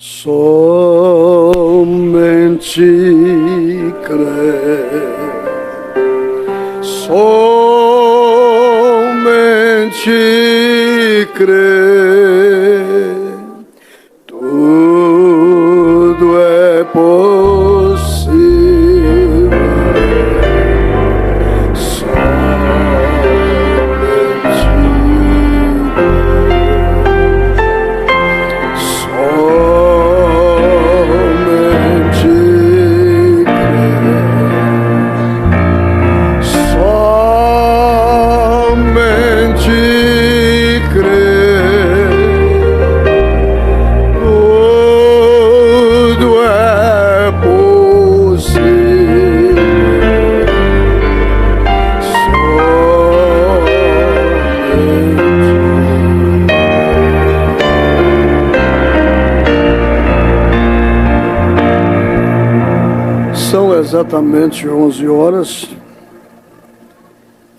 Somente crê, somente crê, tudo é possível. São exatamente 11 horas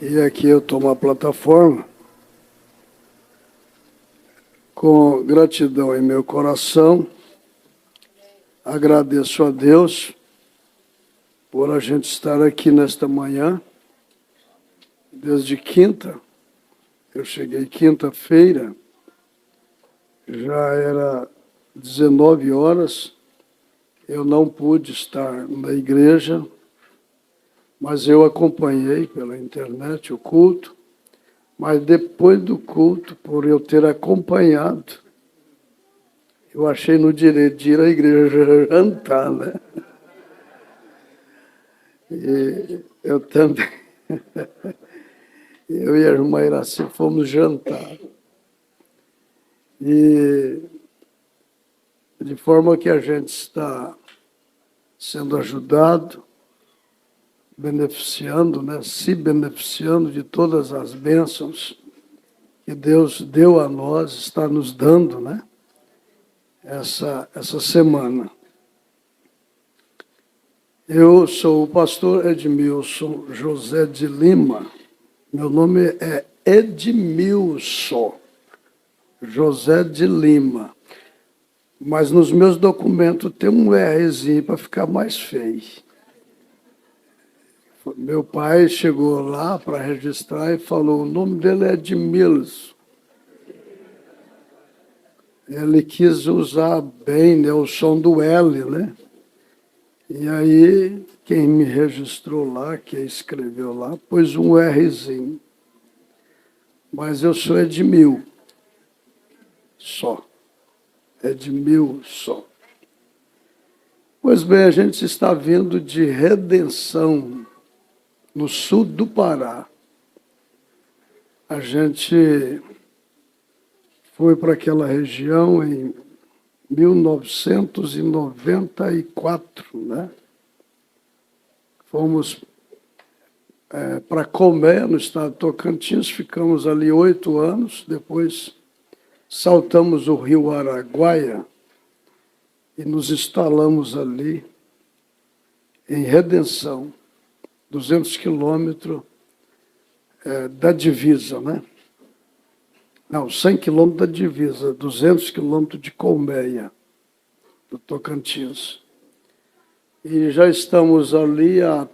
e aqui eu tomo a plataforma com gratidão em meu coração. Agradeço a Deus por a gente estar aqui nesta manhã, desde quinta. Eu cheguei quinta-feira, já era 19 horas. Eu não pude estar na igreja, mas eu acompanhei pela internet o culto. Mas depois do culto, por eu ter acompanhado, eu achei no direito de ir à igreja jantar, né? E eu também, eu e a irmã Iraci fomos jantar. E de forma que a gente está sendo ajudado, beneficiando, né? Se beneficiando de todas as bênçãos que Deus deu a nós, está nos dando, né? Essa semana. Eu sou o pastor Edmilson José de Lima. Meu nome é Edmilson José de Lima. Mas nos meus documentos tem um Rzinho para ficar mais feio. Meu pai chegou lá para registrar e falou, o nome dele é Edmilson. Ele quis usar bem, né, o som do L, né? E aí, quem me registrou lá, quem escreveu lá, pôs um Rzinho. Mas eu sou Edmil, só. Edmilson. Pois bem, a gente está vindo de Redenção, no sul do Pará. A gente foi para aquela região em 1994, né? Fomos para Comé, no estado de Tocantins, ficamos ali 8 anos, depois saltamos o rio Araguaia e nos instalamos ali em Redenção, 200 quilômetros da divisa, né? Não, 100 quilômetros da divisa, 200 quilômetros de Colmeia, do Tocantins. E já estamos ali há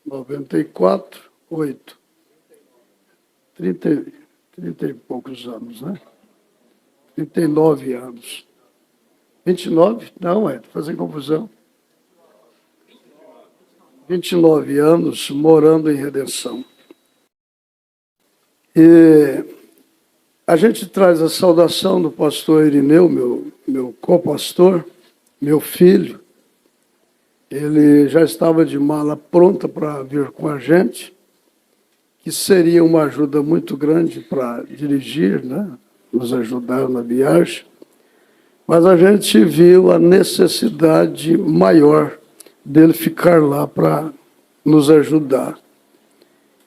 94, 8, 30 e poucos anos, né? 39 anos. 29? Não, estou fazendo confusão. 29 anos morando em Redenção. E a gente traz a saudação do pastor Irineu, meu co-pastor, meu filho. Ele já estava de mala pronta para vir com a gente, que seria uma ajuda muito grande para dirigir, né? Nos ajudar na viagem. Mas a gente viu a necessidade maior dele ficar lá para nos ajudar.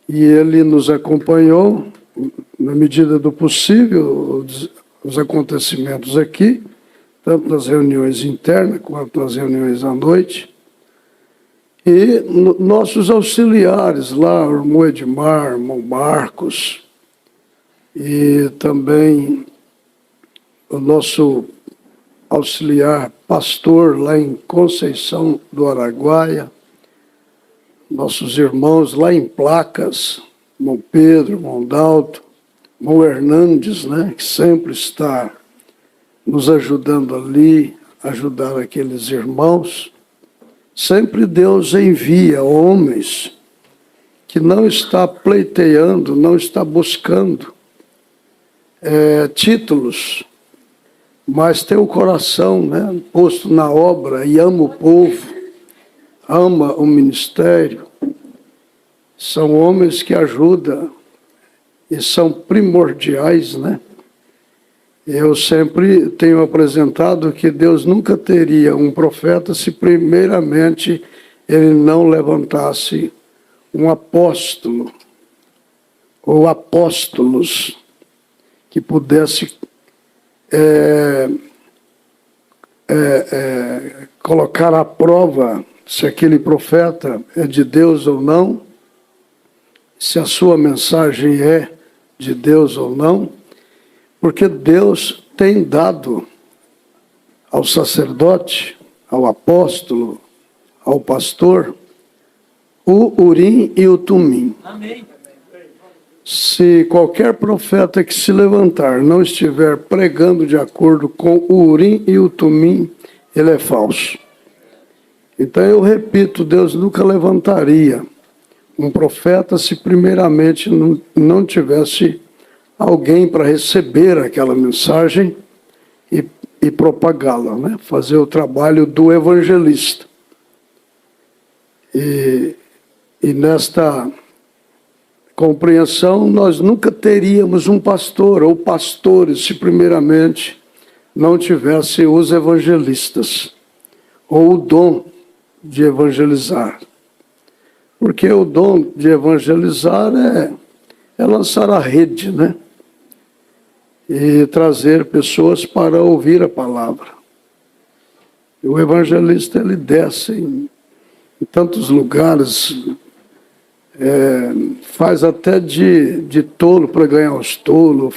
E ele nos acompanhou, na medida do possível, os acontecimentos aqui, tanto nas reuniões internas quanto nas reuniões à noite. E nossos auxiliares lá, o irmão Edmar, o irmão Marcos, e também o nosso auxiliar pastor lá em Conceição do Araguaia, nossos irmãos lá em Placas, irmão Pedro, irmão Dalto, irmão Hernandes, né, que sempre está nos ajudando ali, ajudar aqueles irmãos. Sempre Deus envia homens que não está pleiteando, não está buscando títulos, mas tem o coração, né, posto na obra e ama o povo, ama o ministério. São homens que ajudam e são primordiais, né? Eu sempre tenho apresentado que Deus nunca teria um profeta se primeiramente ele não levantasse um apóstolo ou apóstolos que pudesse colocar à prova se aquele profeta é de Deus ou não, se a sua mensagem é de Deus ou não, porque Deus tem dado ao sacerdote, ao apóstolo, ao pastor, o Urim e o Tumim. Amém. Se qualquer profeta que se levantar não estiver pregando de acordo com o Urim e o Tumim, ele é falso. Então eu repito, Deus nunca levantaria um profeta se primeiramente não tivesse alguém para receber aquela mensagem e propagá-la, né? Fazer o trabalho do evangelista. E nesta compreensão, nós nunca teríamos um pastor ou pastores se primeiramente não tivesse os evangelistas ou o dom de evangelizar. Porque o dom de evangelizar é lançar a rede, né? E trazer pessoas para ouvir a palavra. E o evangelista, ele desce em tantos lugares, faz até de tolo para ganhar os tolos,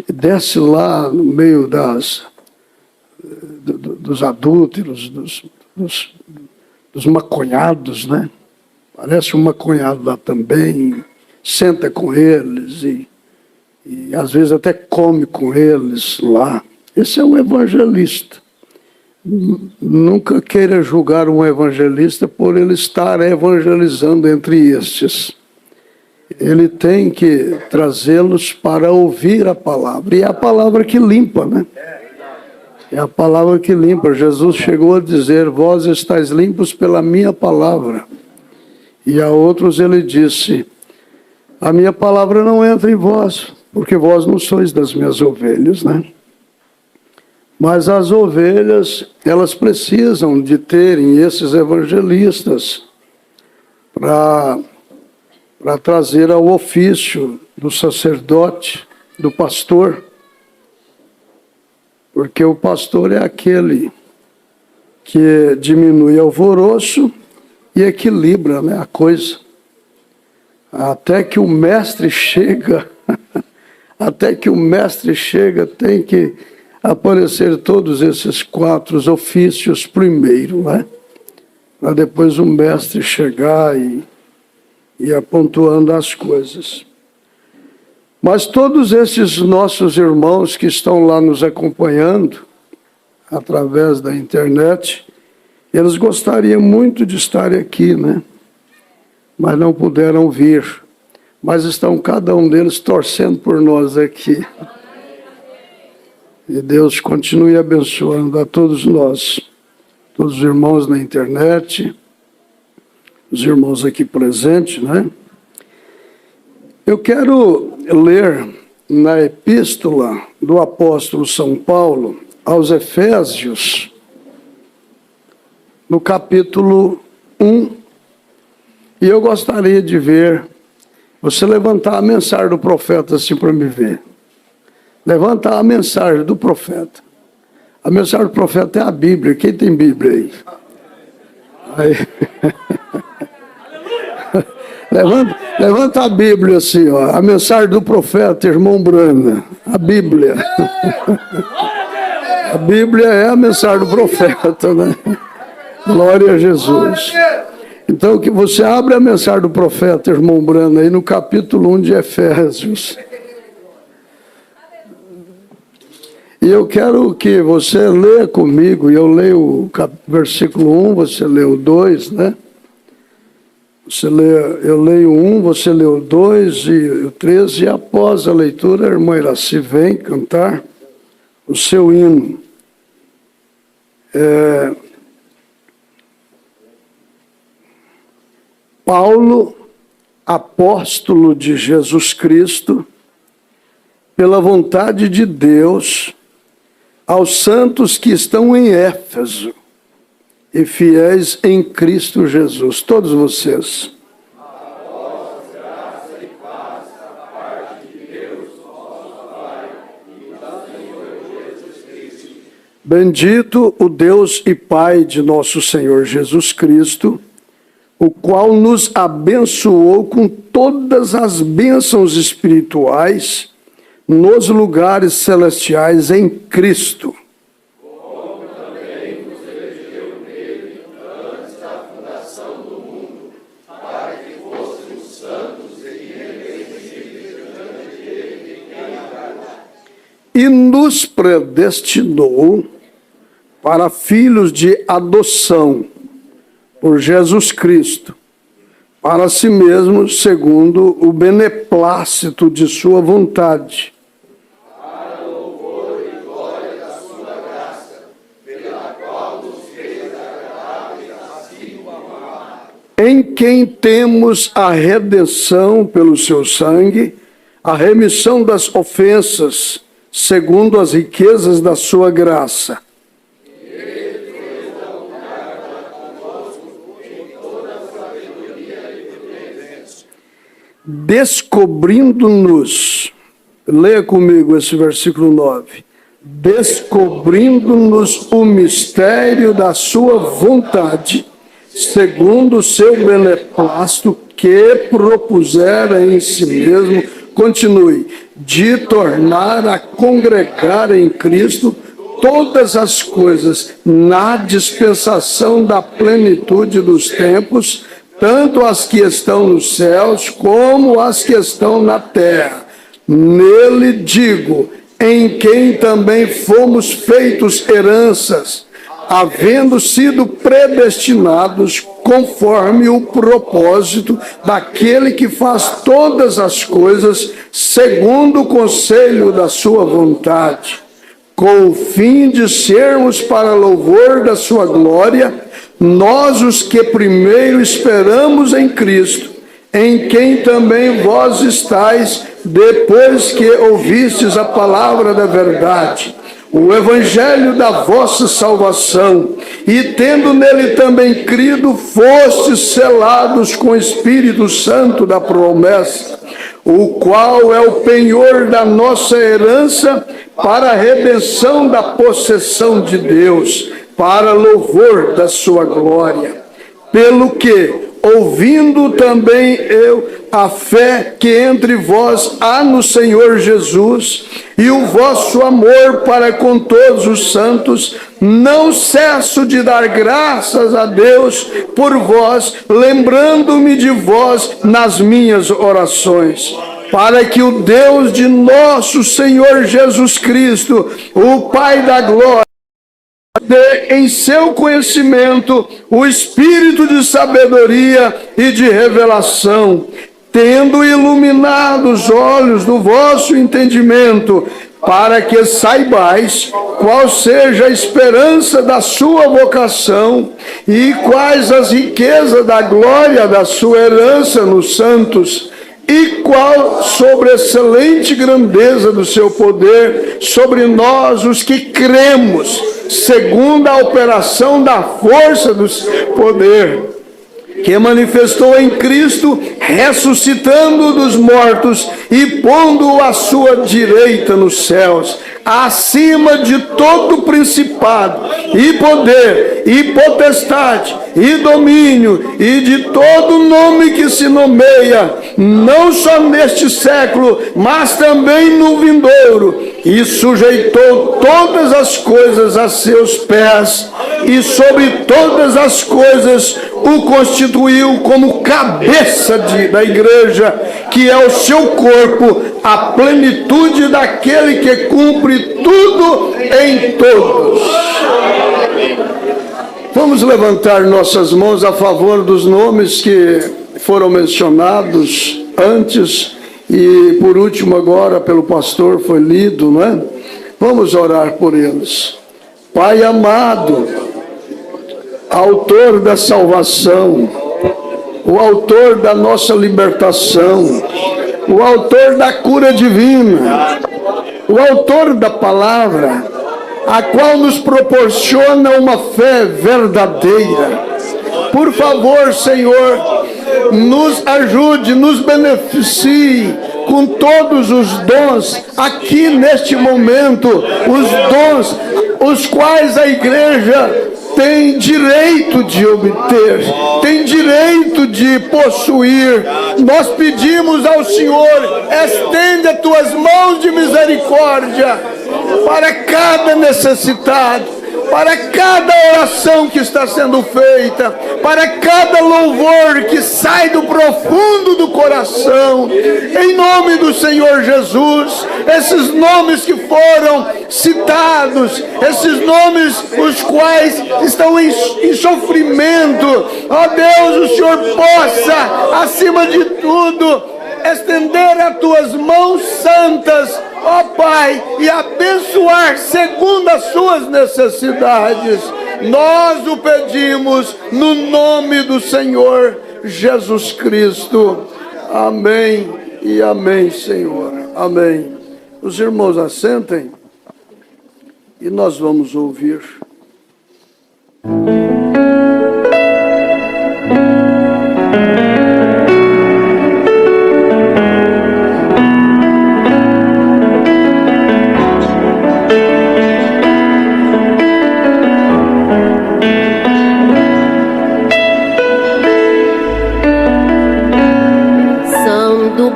desce lá no meio dos adúlteros, dos maconhados, né? Parece um maconhado lá também, senta com eles e às vezes até come com eles lá. Esse é um evangelista. Nunca queira julgar um evangelista por ele estar evangelizando entre estes. Ele tem que trazê-los para ouvir a palavra. E é a palavra que limpa, né? É a palavra que limpa. Jesus chegou a dizer: vós estáis limpos pela minha palavra. E a outros ele disse: a minha palavra não entra em vós, porque vós não sois das minhas ovelhas, né? Mas as ovelhas, elas precisam de terem esses evangelistas para trazer ao ofício do sacerdote, do pastor. Porque o pastor é aquele que diminui alvoroço e equilibra, né, a coisa. Até que o mestre chega, tem que aparecer todos esses 4 ofícios primeiro, né? Para depois o mestre chegar e ir pontuando as coisas. Mas todos esses nossos irmãos que estão lá nos acompanhando, através da internet, eles gostariam muito de estar aqui, né? Mas não puderam vir. Mas estão cada um deles torcendo por nós aqui. E Deus continue abençoando a todos nós, todos os irmãos na internet, os irmãos aqui presentes, né? Eu quero ler na epístola do apóstolo São Paulo aos Efésios, no capítulo 1, e eu gostaria de ver você levantar a mensagem do profeta assim para me ver. Levanta a mensagem do profeta. A mensagem do profeta é a Bíblia. Quem tem Bíblia aí? Levanta a Bíblia assim, ó. A mensagem do profeta, irmão Brana. A Bíblia. A Bíblia é a mensagem do profeta, né? Glória a Jesus. Então, que você abra a mensagem do profeta, irmão Brana, aí no capítulo 1 de Efésios. E eu quero que você leia comigo, e eu leio o versículo 1, você lê o 2, né? Eu leio o 1, você lê o 2 e o 3, e após a leitura, a irmã Iraci vem cantar o seu hino. Paulo, apóstolo de Jesus Cristo, pela vontade de Deus, aos santos que estão em Éfeso e fiéis em Cristo Jesus, todos vocês. Bendito o Deus e Pai de nosso Senhor Jesus Cristo, o qual nos abençoou com todas as bênçãos espirituais nos lugares celestiais em Cristo. Como também nos elegeu nele antes da fundação do mundo, para que fôssemos santos e irrepreensíveis diante dele em amor. E nos predestinou para filhos de adoção por Jesus Cristo, para si mesmo, segundo o beneplácito de sua vontade. Para louvor e glória da sua graça, pela qual nos fez agradáveis assim o amado. Em quem temos a redenção pelo seu sangue, a remissão das ofensas, segundo as riquezas da sua graça. Descobrindo-nos, leia comigo esse versículo 9, descobrindo-nos o mistério da sua vontade, segundo o seu beneplácito que propusera em si mesmo, continue, de tornar a congregar em Cristo todas as coisas na dispensação da plenitude dos tempos, tanto as que estão nos céus como as que estão na terra. Nele digo, em quem também fomos feitos heranças, havendo sido predestinados conforme o propósito daquele que faz todas as coisas segundo o conselho da sua vontade, com o fim de sermos para louvor da sua glória, nós os que primeiro esperamos em Cristo, em quem também vós estáis, depois que ouvistes a palavra da verdade, o evangelho da vossa salvação, e tendo nele também crido, fostes selados com o Espírito Santo da promessa, o qual é o penhor da nossa herança para a redenção da possessão de Deus, para louvor da sua glória. Pelo que, ouvindo também eu a fé que entre vós há no Senhor Jesus, e o vosso amor para com todos os santos, não cesso de dar graças a Deus por vós, lembrando-me de vós nas minhas orações, para que o Deus de nosso Senhor Jesus Cristo, o Pai da glória, dê em seu conhecimento o espírito de sabedoria e de revelação, tendo iluminado os olhos do vosso entendimento, para que saibais qual seja a esperança da sua vocação e quais as riquezas da glória da sua herança nos santos, e qual sobreexcelente grandeza do seu poder sobre nós, os que cremos, segundo a operação da força do seu poder, que manifestou em Cristo, ressuscitando dos mortos e pondo-o à sua direita nos céus, acima de todo principado, e poder, e potestade, e domínio, e de todo nome que se nomeia, não só neste século, mas também no vindouro, e sujeitou todas as coisas a seus pés, e sobre todas as coisas o constituiu como cabeça da igreja, que é o seu corpo, a plenitude daquele que cumpre tudo em todos. Vamos levantar nossas mãos a favor dos nomes que foram mencionados antes e por último agora pelo pastor foi lido, não é? Vamos orar por eles. Pai amado, autor da salvação, o autor da nossa libertação, o autor da cura divina, o autor da palavra, a qual nos proporciona uma fé verdadeira. Por favor, Senhor, nos ajude, nos beneficie com todos os dons aqui neste momento, os dons os quais a igreja tem direito de obter, tem direito de possuir. Nós pedimos ao Senhor, estende as tuas mãos de misericórdia para cada necessitado, para cada oração que está sendo feita, para cada louvor que sai do profundo do coração, em nome do Senhor Jesus. Esses nomes que foram citados, esses nomes os quais estão em sofrimento, ó Deus, o Senhor possa, acima de tudo, estender as tuas mãos santas, ó Pai, e abençoar segundo as suas necessidades. Nós o pedimos no nome do Senhor Jesus Cristo. Amém e amém, Senhor. Amém. Os irmãos assentem e nós vamos ouvir.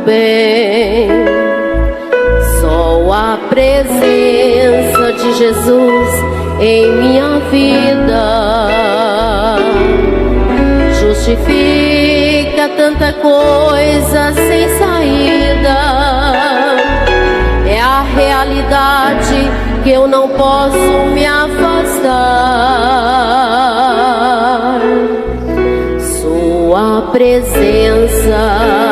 Bem, só a presença de Jesus em minha vida justifica tanta coisa sem saída. É a realidade que eu não posso me afastar. Sua presença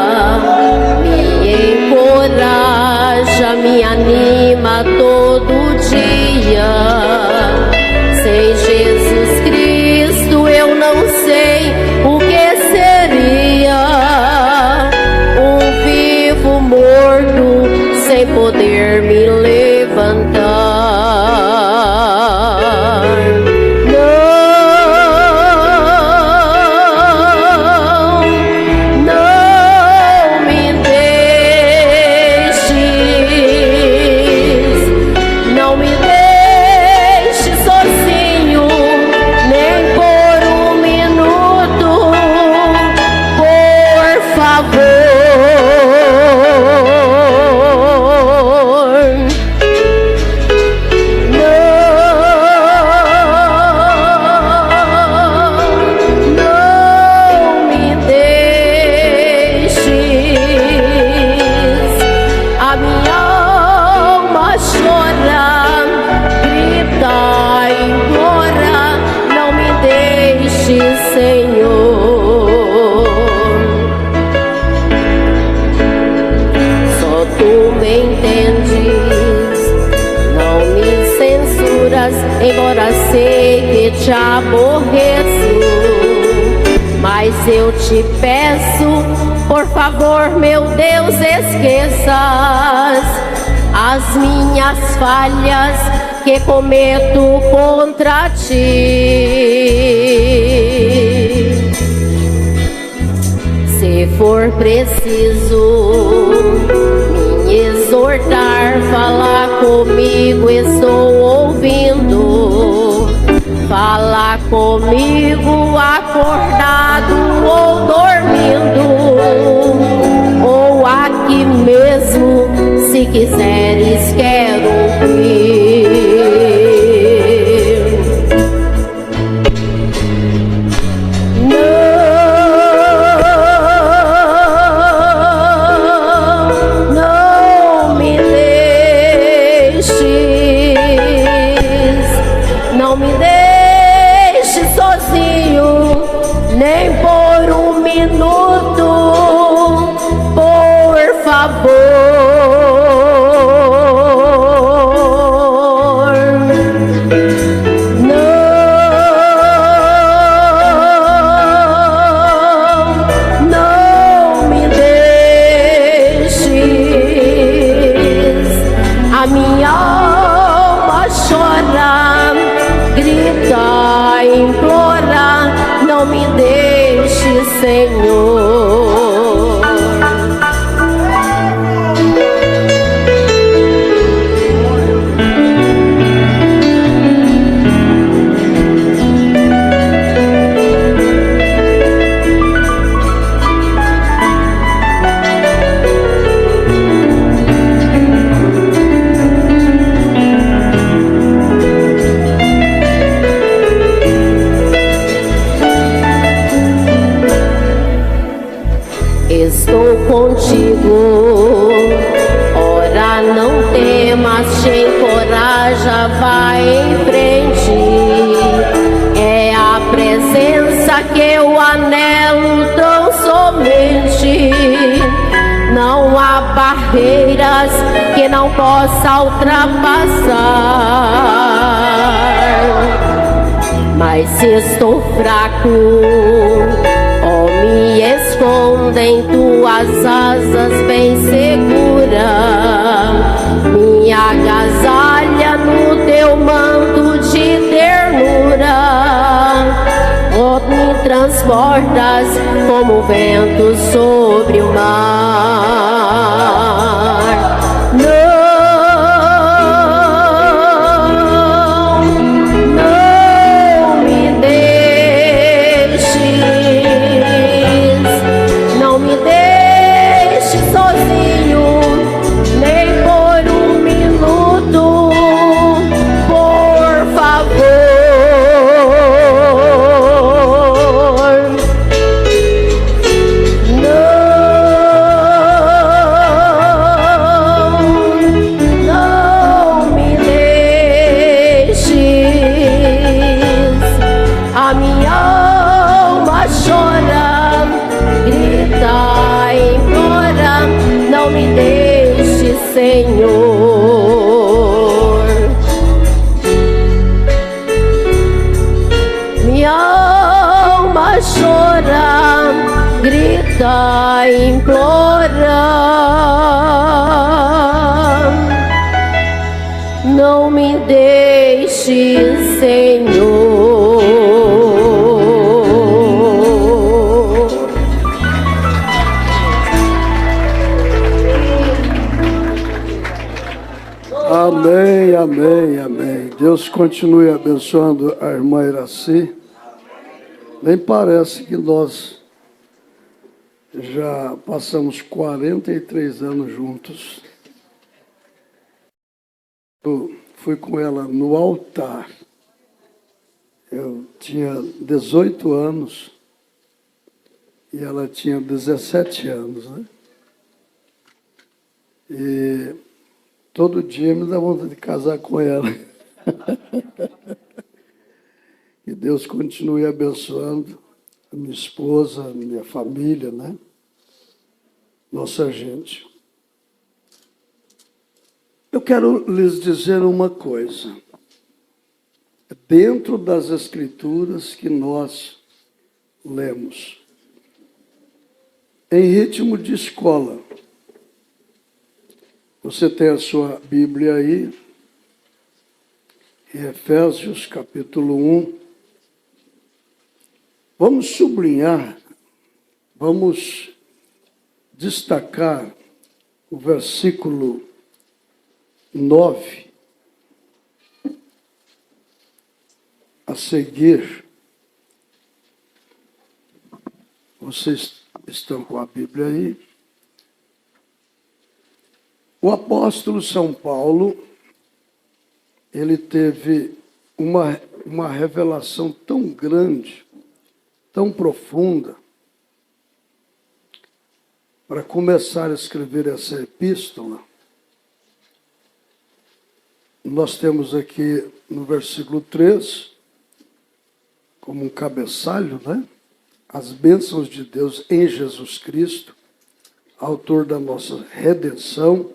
me anima todo dia. Sem Jesus Cristo eu não sei o que seria. Um vivo morto sem poder me levantar. Embora sei que te aborreço, mas eu te peço, por favor, meu Deus, esqueças as minhas falhas que cometo contra ti. Se Se for preciso me exortar, falar comigo, estou ouvindo. Fala comigo acordado ou dormindo, ou aqui mesmo, se quiseres, quero ouvir. Não me deixes sozinho, nem por um minuto, por favor. Não me deixes. A minha alma chora, grita, implora, não me deixe, Senhor. Estou contigo, ora não temas, te encoraja, vai em frente. É a presença que eu anelo tão somente. Não há barreiras que não possa ultrapassar. Mas se estou fraco, oh, me esconde em tuas asas bem segura, me agasalha no teu manto de ternura, oh, me transportas como o vento sobre o mar. A minha alma chora, grita, implora, não me deixe, Senhor. Minha alma chora, grita, implora, não me deixe, Senhor. Amém, amém, amém. Deus continue abençoando a irmã Iraci. Nem parece que nós já passamos 43 anos juntos. Eu fui com ela no altar. Eu tinha 18 anos e ela tinha 17 anos, né? E todo dia me dá vontade de casar com ela. Que Deus continue abençoando a minha esposa, a minha família, né? Nossa gente. Eu quero lhes dizer uma coisa. Dentro das Escrituras que nós lemos, em ritmo de escola, você tem a sua Bíblia aí, em Efésios capítulo 1. Vamos sublinhar, vamos destacar o versículo 9 a seguir. Vocês estão com a Bíblia aí? O apóstolo São Paulo, ele teve uma revelação tão grande, tão profunda, para começar a escrever essa epístola. Nós temos aqui no versículo 3, como um cabeçalho, né? As bênçãos de Deus em Jesus Cristo, autor da nossa redenção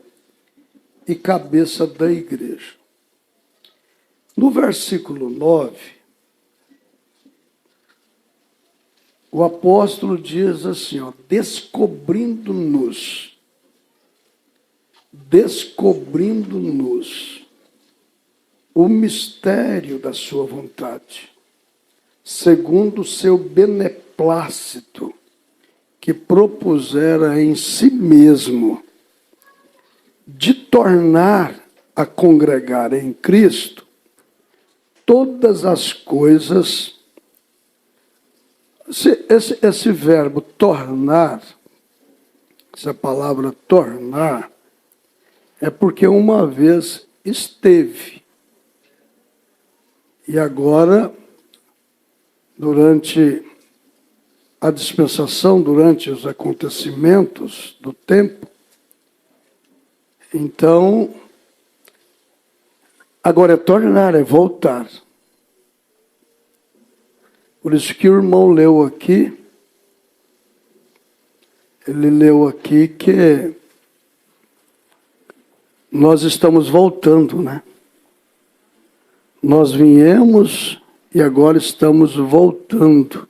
e cabeça da igreja. No versículo 9, o apóstolo diz assim, ó, descobrindo-nos o mistério da sua vontade, segundo o seu beneplácito, que propusera em si mesmo, de tornar a congregar em Cristo todas as coisas. Esse verbo tornar, essa palavra tornar, é porque uma vez esteve. E agora, durante a dispensação, durante os acontecimentos do tempo, então, agora é tornar, é voltar. Por isso que o irmão leu aqui, ele leu aqui que nós estamos voltando, né? Nós viemos e agora estamos voltando.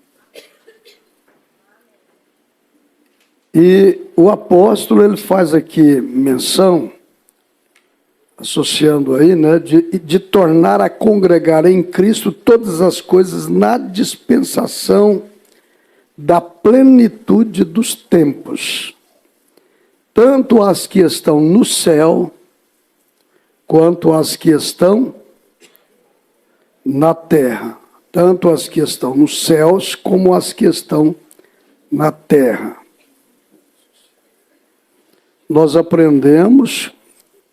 E o apóstolo, ele faz aqui menção, associando aí, né, de tornar a congregar em Cristo todas as coisas na dispensação da plenitude dos tempos, tanto as que estão no céu, quanto as que estão na terra, tanto as que estão nos céus, como as que estão na terra. Nós aprendemos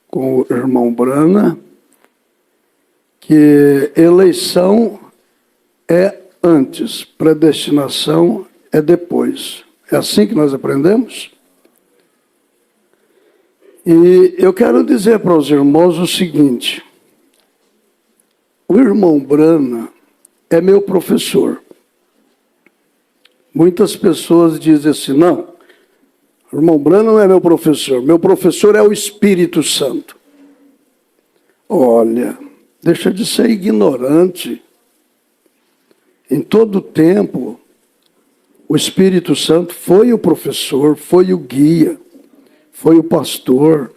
com o irmão Brana que eleição é antes, predestinação é depois. É assim que nós aprendemos? E eu quero dizer para os irmãos o seguinte: o irmão Brana é meu professor. Muitas pessoas dizem assim, não, o irmão Brana não é meu professor é o Espírito Santo. Olha, deixa de ser ignorante. Em todo tempo, o Espírito Santo foi o professor, foi o guia, foi o pastor,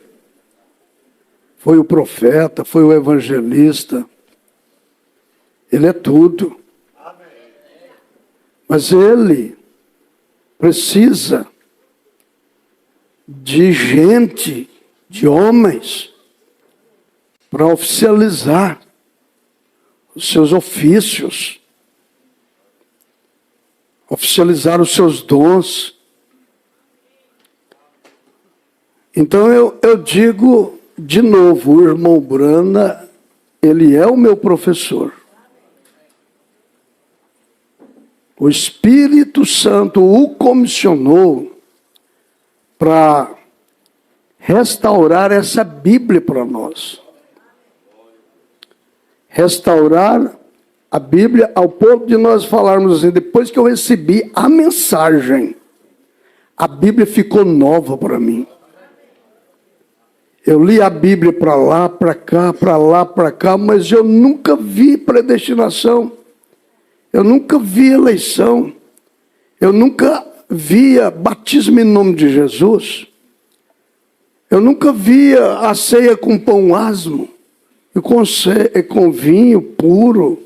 foi o profeta, foi o evangelista. Ele é tudo. Mas ele precisa de gente, de homens, para oficializar os seus ofícios, oficializar os seus dons. Então eu digo de novo, o irmão Brana, ele é o meu professor. O Espírito Santo o comissionou para restaurar essa Bíblia para nós. Restaurar a Bíblia ao ponto de nós falarmos assim, depois que eu recebi a mensagem, a Bíblia ficou nova para mim. Eu li a Bíblia para lá, para cá, para lá, para cá, mas eu nunca vi predestinação. Eu nunca vi eleição. Eu nunca via batismo em nome de Jesus. Eu nunca via a ceia com pão asmo e com vinho puro.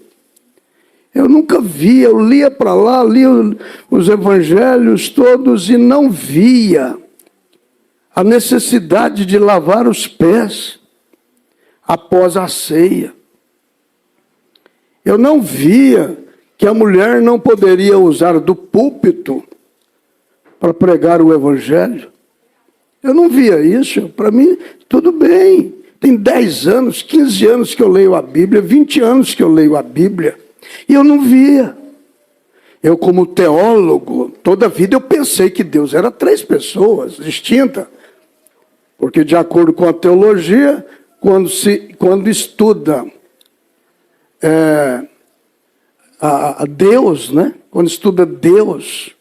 Eu nunca via, eu lia para lá, lia os evangelhos todos e não via a necessidade de lavar os pés após a ceia. Eu não via que a mulher não poderia usar do púlpito para pregar o evangelho. Eu não via isso. Para mim, tudo bem. Tem 10 anos, 15 anos que eu leio a Bíblia, 20 anos que eu leio a Bíblia. E eu não via. Eu, como teólogo, toda a vida eu pensei que Deus era 3 pessoas distintas. Porque, de acordo com a teologia, quando estuda a Deus, né? Quando estuda Deus,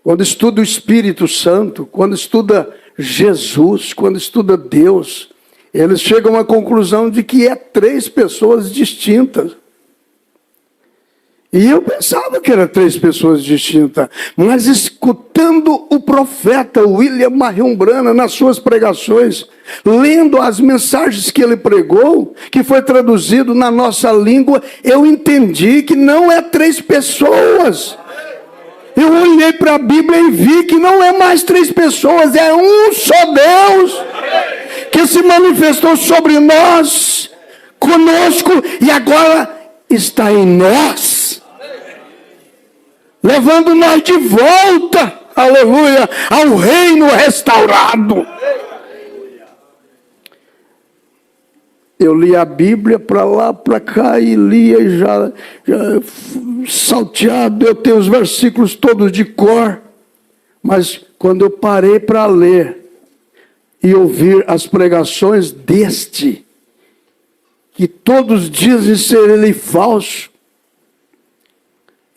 quando estuda o Espírito Santo, quando estuda Jesus, quando estuda Deus, eles chegam à conclusão de que é 3 pessoas distintas. E eu pensava que eram 3 pessoas distintas, mas escutando o profeta William Marion Branham nas suas pregações, lendo as mensagens que ele pregou, que foi traduzido na nossa língua, eu entendi que não é 3 pessoas. Eu olhei para a Bíblia e vi que não é mais 3 pessoas, é um só Deus que se manifestou sobre nós, conosco, e agora está em nós, levando nós de volta, aleluia, ao reino restaurado. Eu li a Bíblia para lá, para cá, e lia e já salteado, eu tenho os versículos todos de cor. Mas quando eu parei para ler e ouvir as pregações deste, que todos dizem ser ele falso,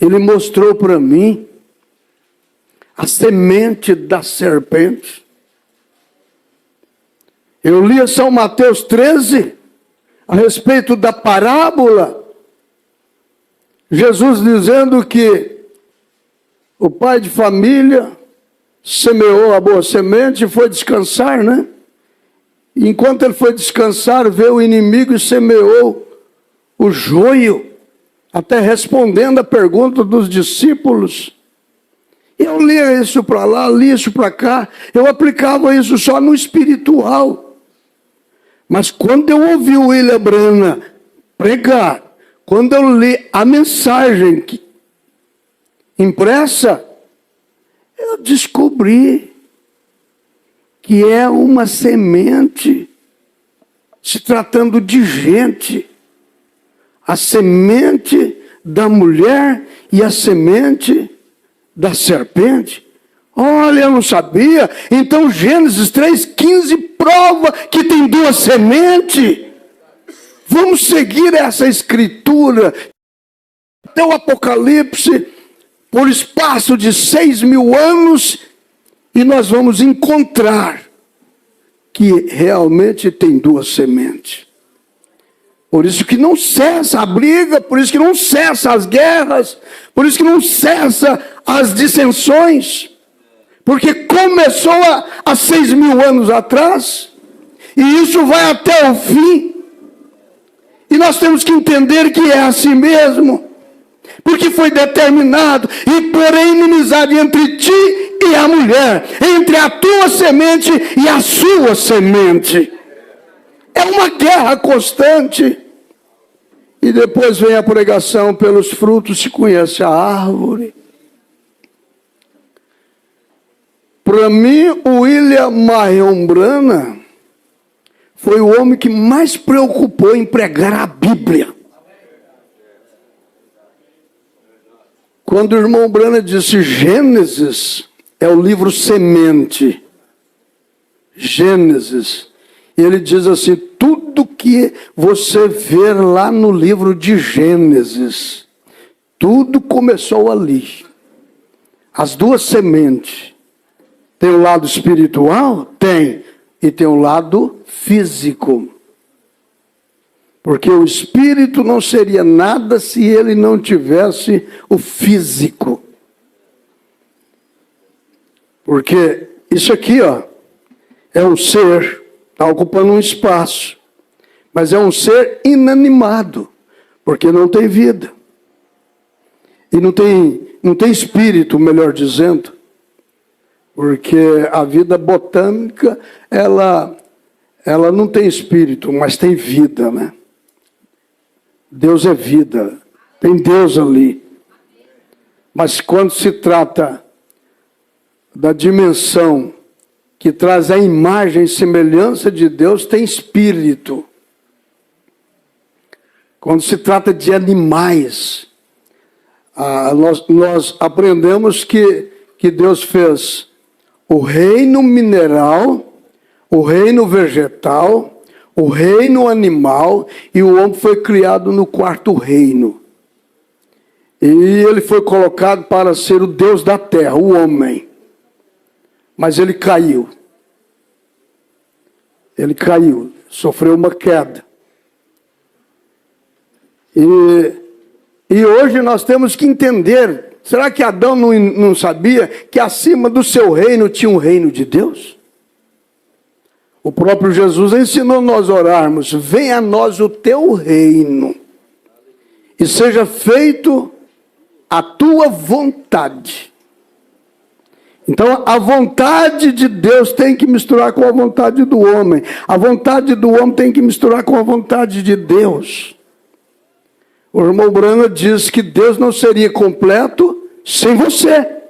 ele mostrou para mim a semente da serpente. Eu li São Mateus 13, a respeito da parábola, Jesus dizendo que o pai de família semeou a boa semente e foi descansar, né? E enquanto ele foi descansar, veio o inimigo e semeou o joio, até respondendo a pergunta dos discípulos. Eu lia isso para lá, lia isso para cá, eu aplicava isso só no espiritual. Mas quando eu ouvi o William Branham pregar, quando eu li a mensagem impressa, eu descobri que é uma semente, se tratando de gente, a semente da mulher e a semente da serpente. Olha, eu não sabia. Então Gênesis 3,15 prova que tem 2 sementes. Vamos seguir essa escritura até o Apocalipse por espaço de 6.000 anos e nós vamos encontrar que realmente tem 2 sementes. Por isso que não cessa a briga, por isso que não cessa as guerras, por isso que não cessa as dissensões. Porque começou há 6.000 anos atrás, e isso vai até o fim. E nós temos que entender que é assim mesmo, porque foi determinado, e porém inimizade entre ti e a mulher, entre a tua semente e a sua semente. É uma guerra constante. E depois vem a pregação: pelos frutos se conhece a árvore. Para mim, o William Marion Branham foi o homem que mais preocupou em pregar a Bíblia. Quando o irmão Branham disse Gênesis é o livro semente, Gênesis, ele diz assim: tudo que você vê lá no livro de Gênesis, tudo começou ali. As 2 sementes. Tem o lado espiritual? Tem. E tem o lado físico. Porque o espírito não seria nada se ele não tivesse o físico. Porque isso aqui, ó, é um ser, está ocupando um espaço. Mas é um ser inanimado. Porque não tem vida. E não tem espírito, melhor dizendo. Porque a vida botânica, ela não tem espírito, mas tem vida, né? Deus é vida, tem Deus ali. Mas quando se trata da dimensão que traz a imagem e semelhança de Deus, tem espírito. Quando se trata de animais, nós aprendemos que Deus fez o reino mineral, o reino vegetal, o reino animal, e o homem foi criado no quarto reino. E ele foi colocado para ser o Deus da terra, o homem. Mas ele caiu. Ele caiu, sofreu uma queda. E hoje nós temos que entender, será que Adão não sabia que acima do seu reino tinha um reino de Deus? O próprio Jesus ensinou nós orarmos: venha a nós o teu reino, e seja feito a tua vontade. Então a vontade de Deus tem que misturar com a vontade do homem. A vontade do homem tem que misturar com a vontade de Deus. O irmão Branham diz que Deus não seria completo sem você,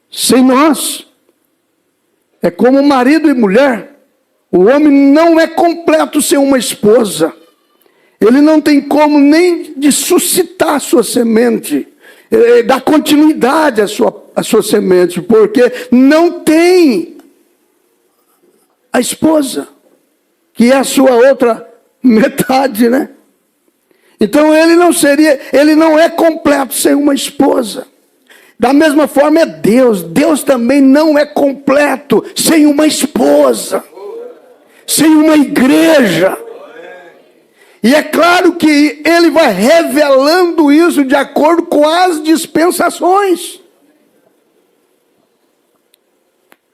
sem nós. É como marido e mulher. O homem não é completo sem uma esposa. Ele não tem como nem de suscitar a sua semente, dar continuidade à sua semente, porque não tem a esposa, que é a sua outra metade, né? Então ele não é completo sem uma esposa. Da mesma forma é Deus. Deus também não é completo sem uma esposa, sem uma igreja. E é claro que ele vai revelando isso de acordo com as dispensações.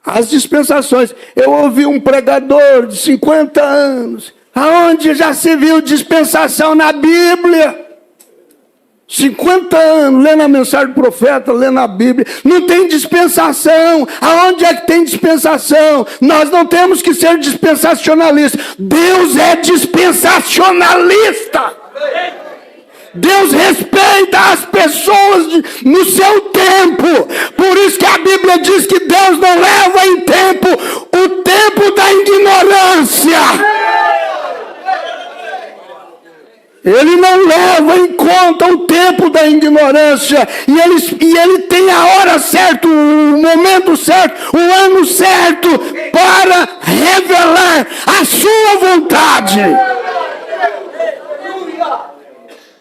As dispensações. Eu ouvi um pregador de 50 anos. Aonde já se viu dispensação na Bíblia? 50 anos, lendo a mensagem do profeta, lendo a Bíblia. Não tem dispensação. Aonde é que tem dispensação? Nós não temos que ser dispensacionalistas. Deus é dispensacionalista. Deus respeita as pessoas no seu tempo. Por isso que a Bíblia diz que Deus não leva em tempo o tempo da ignorância. Ele não leva em conta o tempo da ignorância. E ele tem a hora certa, o momento certo, o ano certo para revelar a sua vontade.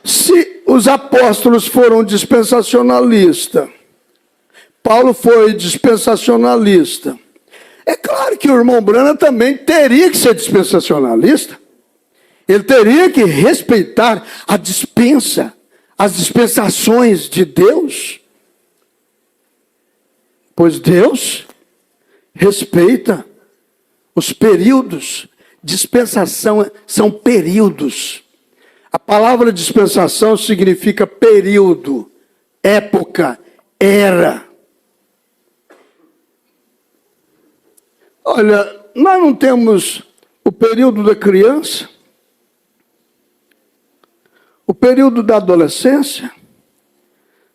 Se os apóstolos foram dispensacionalistas, Paulo foi dispensacionalista, é claro que o irmão Branham também teria que ser dispensacionalista. Ele teria que respeitar a dispensa, as dispensações de Deus. Pois Deus respeita os períodos. Dispensação são períodos. A palavra dispensação significa período, época, era. Olha, nós não temos o período da criança, o período da adolescência,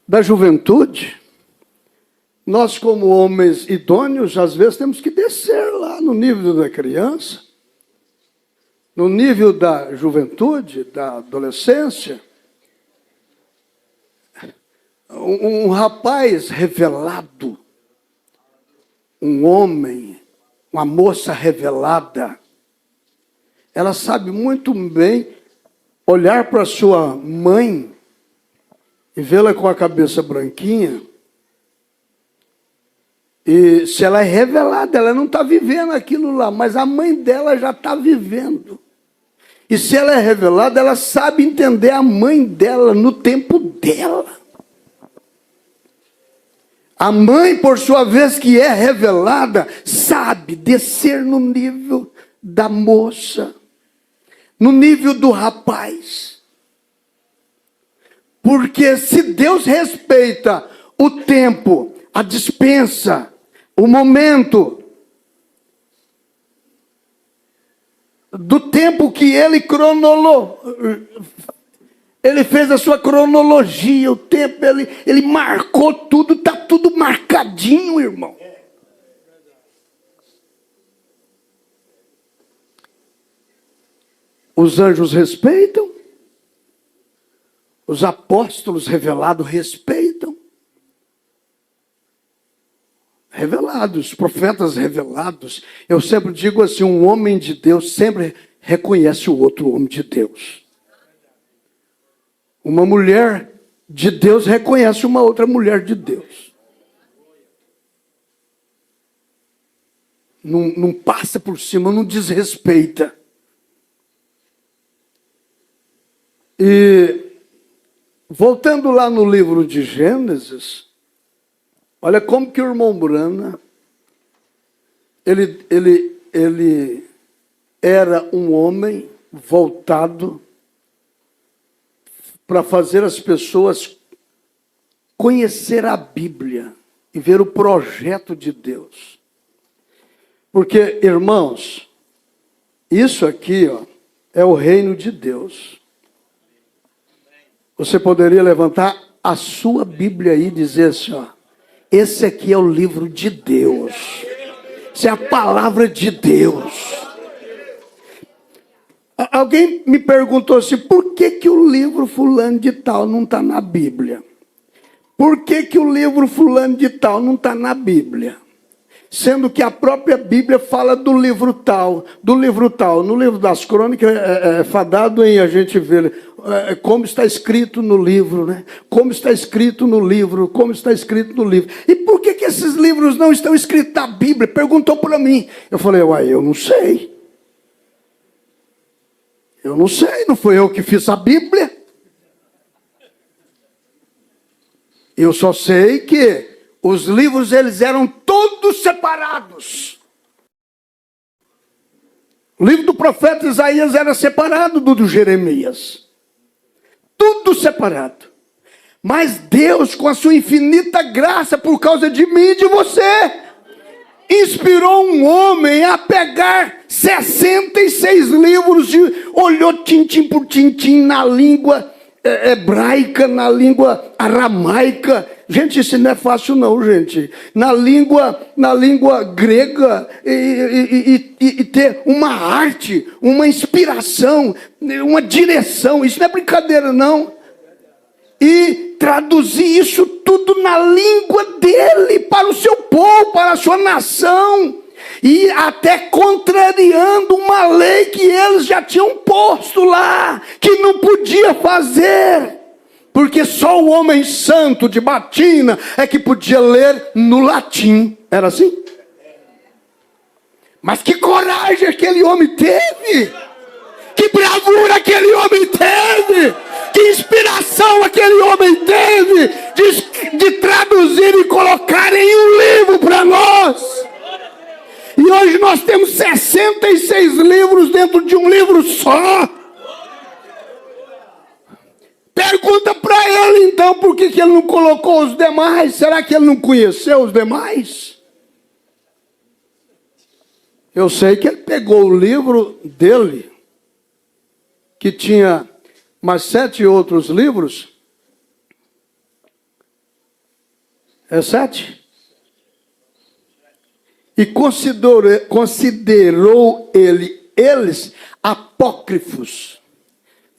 da juventude. Nós, como homens idôneos, às vezes temos que descer lá no nível da criança, no nível da juventude, da adolescência. Um rapaz revelado, um homem, uma moça revelada, ela sabe muito bem olhar para sua mãe e vê-la com a cabeça branquinha. E se ela é revelada, ela não está vivendo aquilo lá, mas a mãe dela já está vivendo. E se ela é revelada, ela sabe entender a mãe dela no tempo dela. A mãe, por sua vez, que é revelada, sabe descer no nível da moça, no nível do rapaz. Porque se Deus respeita o tempo, a dispensa, o momento do tempo que ele ele fez a sua cronologia, o tempo, ele marcou tudo, está tudo marcadinho, irmão. Os anjos respeitam, os apóstolos revelados respeitam, revelados, profetas revelados. Eu sempre digo assim, um homem de Deus sempre reconhece o outro homem de Deus. Uma mulher de Deus reconhece uma outra mulher de Deus. Não passa por cima, não desrespeita. E voltando lá no livro de Gênesis, olha como que o irmão Brana, ele era um homem voltado para fazer as pessoas conhecer a Bíblia e ver o projeto de Deus. Porque, irmãos, isso aqui, ó, é o reino de Deus. Você poderia levantar a sua Bíblia aí e dizer assim, ó, esse aqui é o livro de Deus. Isso é a palavra de Deus. Alguém me perguntou assim, por que o livro fulano de tal não está na Bíblia? Por que o livro fulano de tal não está na Bíblia? Sendo que a própria Bíblia fala do livro tal. No livro das crônicas é fadado em a gente ver como está escrito no livro, né? Como está escrito no livro, como está escrito no livro. E por que esses livros não estão escritos na Bíblia? Perguntou para mim. Eu falei, uai, eu não sei. Eu não sei, não foi eu que fiz a Bíblia. Eu só sei que os livros, eles eram todos separados. O livro do profeta Isaías era separado do Jeremias. Tudo separado. Mas Deus, com a sua infinita graça, por causa de mim e de você, inspirou um homem a pegar 66 livros e olhou tintim por tintim na língua hebraica, na língua aramaica. Gente, isso não é fácil não, gente. Na língua grega e ter uma arte, uma inspiração, uma direção. Isso não é brincadeira, não. E traduzir isso tudo na língua dele, para o seu povo, para a sua nação. E até contrariando uma lei que eles já tinham posto lá, que não podia fazer. Porque só o homem santo de batina é que podia ler no latim. Era assim? Mas que coragem aquele homem teve! Que bravura aquele homem teve! Que inspiração aquele homem teve de traduzir e colocar em um livro para nós! E hoje nós temos 66 livros dentro de um livro só. Pergunta para ele então por que ele não colocou os demais. Será que ele não conheceu os demais? Eu sei que ele pegou o livro dele, que tinha mais 7 outros livros. É 7? E considerou eles apócrifos,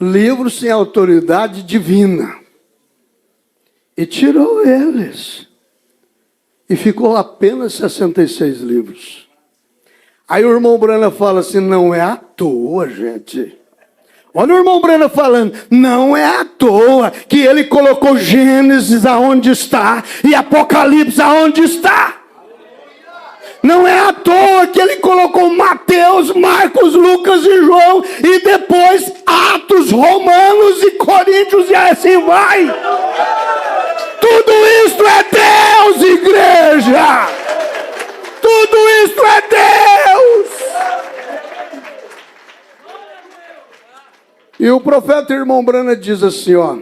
livros sem autoridade divina. E tirou eles. E ficou apenas 66 livros. Aí o irmão Brana fala assim, não é à toa, gente. Olha o irmão Brana falando, não é à toa que ele colocou Gênesis aonde está e Apocalipse aonde está. Não é à toa que ele colocou Mateus, Marcos, Lucas e João, e depois Atos, Romanos e Coríntios, e assim vai. Tudo isso é Deus, igreja. Tudo isso é Deus. E o profeta irmão Brana diz assim, ó,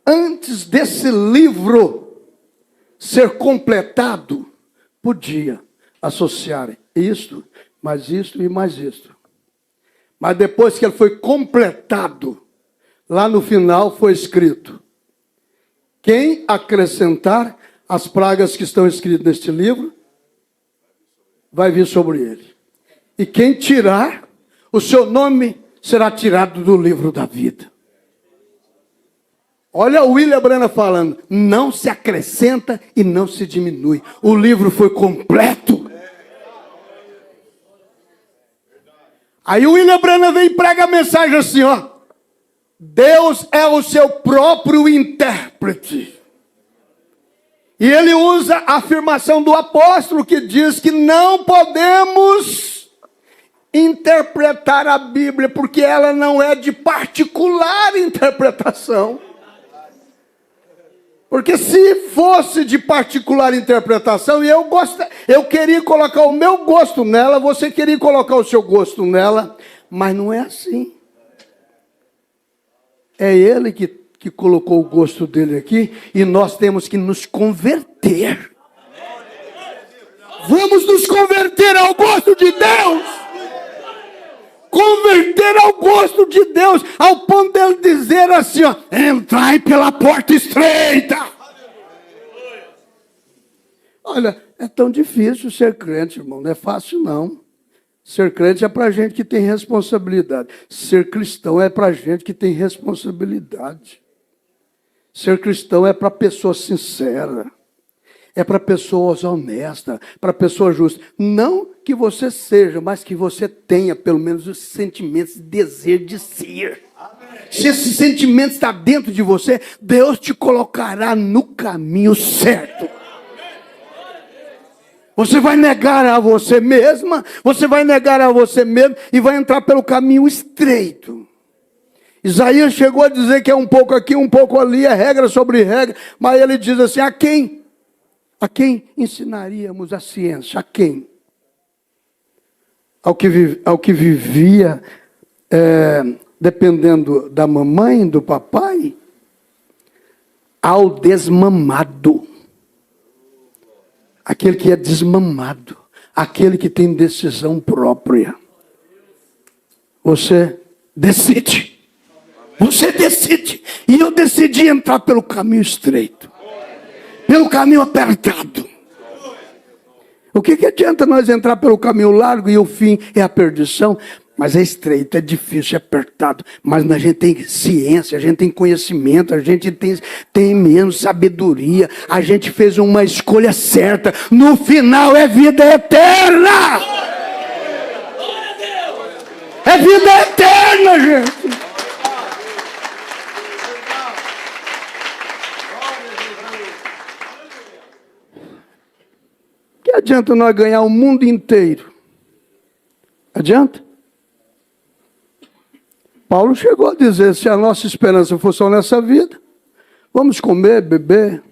antes desse livro ser completado, podia associar isto, mais isto e mais isto. Mas depois que ele foi completado, lá no final foi escrito: quem acrescentar as pragas que estão escritas neste livro, vai vir sobre ele. E quem tirar, o seu nome será tirado do livro da vida. Olha o William Branham falando: não se acrescenta e não se diminui. O livro foi completo. Aí o William Branham vem e prega a mensagem assim, ó: Deus é o seu próprio intérprete. E ele usa a afirmação do apóstolo que diz que não podemos interpretar a Bíblia porque ela não é de particular interpretação. Porque se fosse de particular interpretação, e eu queria colocar o meu gosto nela, você queria colocar o seu gosto nela, mas não é assim. É ele que colocou o gosto dele aqui, e nós temos que nos converter. Vamos nos converter ao gosto de Deus. Converter ao gosto de Deus, ao ponto dele dizer assim, ó: entrai pela porta estreita. Olha, é tão difícil ser crente, irmão, não é fácil não. Ser crente é para gente que tem responsabilidade. Ser cristão é para gente que tem responsabilidade. Ser cristão é para pessoa sincera. É para pessoas honestas, para pessoas justas. Não que você seja, mas que você tenha pelo menos os sentimentos de desejo de ser. Se esse sentimento está dentro de você, Deus te colocará no caminho certo. Você vai negar a você mesma, você vai negar a você mesmo e vai entrar pelo caminho estreito. Isaías chegou a dizer que é um pouco aqui, um pouco ali, é regra sobre regra, mas ele diz assim: a quem ensinaríamos a ciência? A quem? Ao que vivia dependendo da mamãe, do papai? Ao desmamado. Aquele que é desmamado. Aquele que tem decisão própria. Você decide. Você decide. E eu decidi entrar pelo caminho estreito. Pelo caminho apertado. O que adianta nós entrar pelo caminho largo e o fim é a perdição? Mas é estreito, é difícil, é apertado. Mas a gente tem ciência, a gente tem conhecimento, a gente tem menos sabedoria. A gente fez uma escolha certa. No final é vida eterna. É vida eterna, gente. Que adianta nós ganhar o mundo inteiro? Adianta? Paulo chegou a dizer: se a nossa esperança for só nessa vida, vamos comer, beber,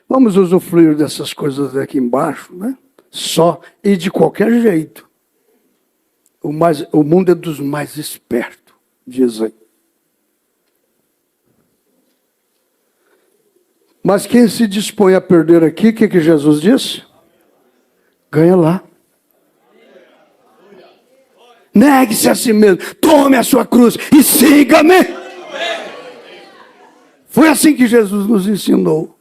vamos usufruir dessas coisas aqui embaixo, né? Só e de qualquer jeito. O mundo é dos mais espertos, dizem. Mas quem se dispõe a perder aqui, o que Jesus disse? Ganha lá. Negue-se a si mesmo, tome a sua cruz e siga-me. Foi assim que Jesus nos ensinou.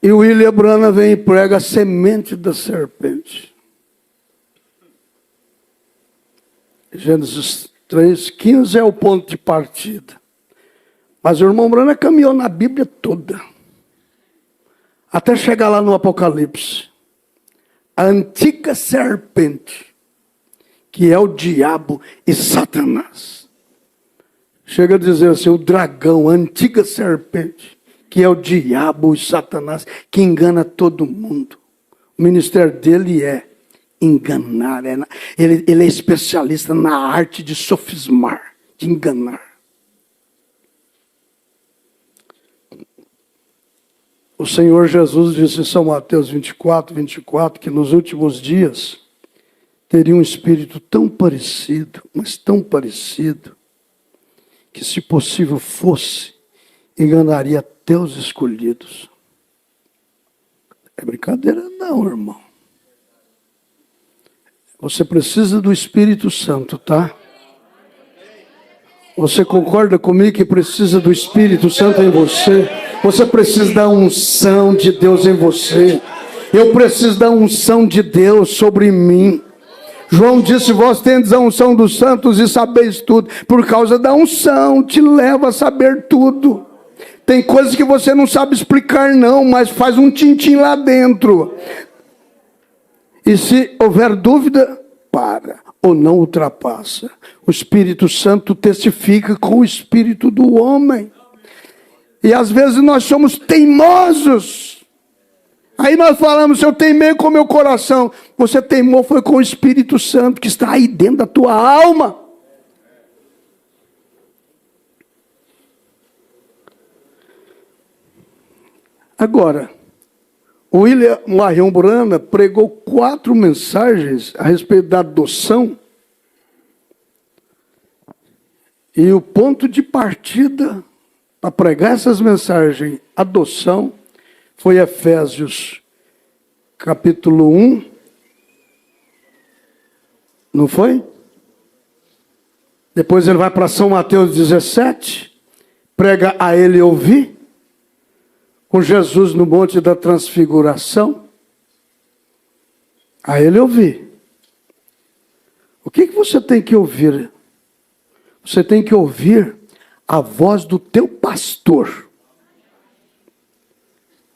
E o William Branham vem e prega a semente da serpente. Gênesis 3:15 é o ponto de partida. Mas o irmão Branham caminhou na Bíblia toda. Até chegar lá no Apocalipse. A antiga serpente, que é o diabo e Satanás. Chega a dizer assim: o dragão, a antiga serpente, que é o diabo e Satanás, que engana todo mundo. O ministério dele é enganar. Ele é especialista na arte de sofismar, de enganar. O Senhor Jesus disse em São Mateus 24, que nos últimos dias teria um espírito tão parecido, mas tão parecido, que se possível fosse, enganaria até os escolhidos. É brincadeira não, irmão. Você precisa do Espírito Santo, tá? Você concorda comigo que precisa do Espírito Santo em você? Você precisa da unção de Deus em você. Eu preciso da unção de Deus sobre mim. João disse, vós tendes a unção dos santos e sabeis tudo. Por causa da unção, te leva a saber tudo. Tem coisas que você não sabe explicar não, mas faz um tintim lá dentro. E se houver dúvida, para ou não ultrapassa. O Espírito Santo testifica com o espírito do homem. E às vezes nós somos teimosos. Aí nós falamos, eu teimei com o meu coração. Você teimou foi com o Espírito Santo que está aí dentro da tua alma. Agora, o William Marion Branham pregou 4 mensagens a respeito da adoção. E o ponto de partida para pregar essas mensagens, adoção, foi Efésios capítulo 1. Não foi? Depois ele vai para São Mateus 17, prega a ele ouvir, com Jesus no Monte da Transfiguração, a ele ouvir. O que você tem que ouvir? Você tem que ouvir a voz do teu pastor.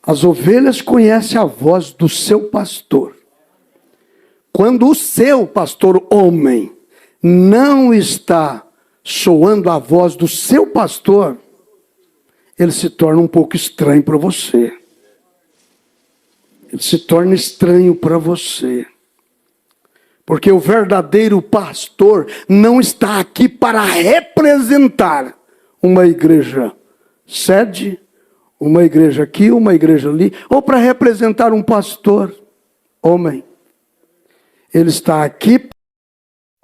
As ovelhas conhecem a voz do seu pastor. Quando o seu pastor homem não está soando a voz do seu pastor, ele se torna um pouco estranho para você. Ele se torna estranho para você. Porque o verdadeiro pastor não está aqui para representar uma igreja sede, uma igreja aqui, uma igreja ali, ou para representar um pastor homem. Ele está aqui para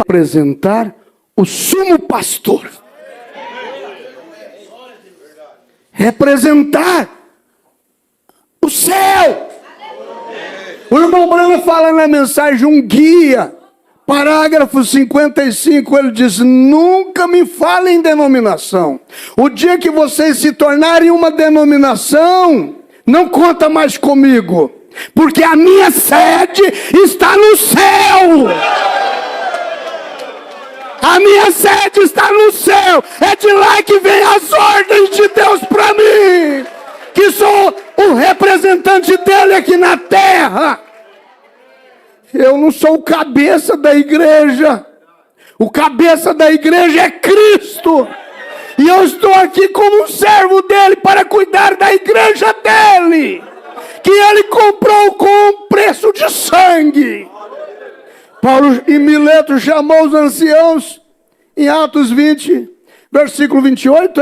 representar o sumo pastor. Representar o céu. O irmão Branham fala na mensagem um guia, parágrafo 55, ele diz, nunca me fale em denominação. O dia que vocês se tornarem uma denominação, não conta mais comigo, porque a minha sede está no céu. A minha sede está no céu. É de lá que vem as ordens de Deus para mim, que sou o representante dele aqui na terra. Eu não sou o cabeça da igreja. O cabeça da igreja é Cristo. E eu estou aqui como um servo dele para cuidar da igreja dele, que ele comprou com um preço de sangue. Paulo em Mileto chamou os anciãos em Atos 20, versículo 28,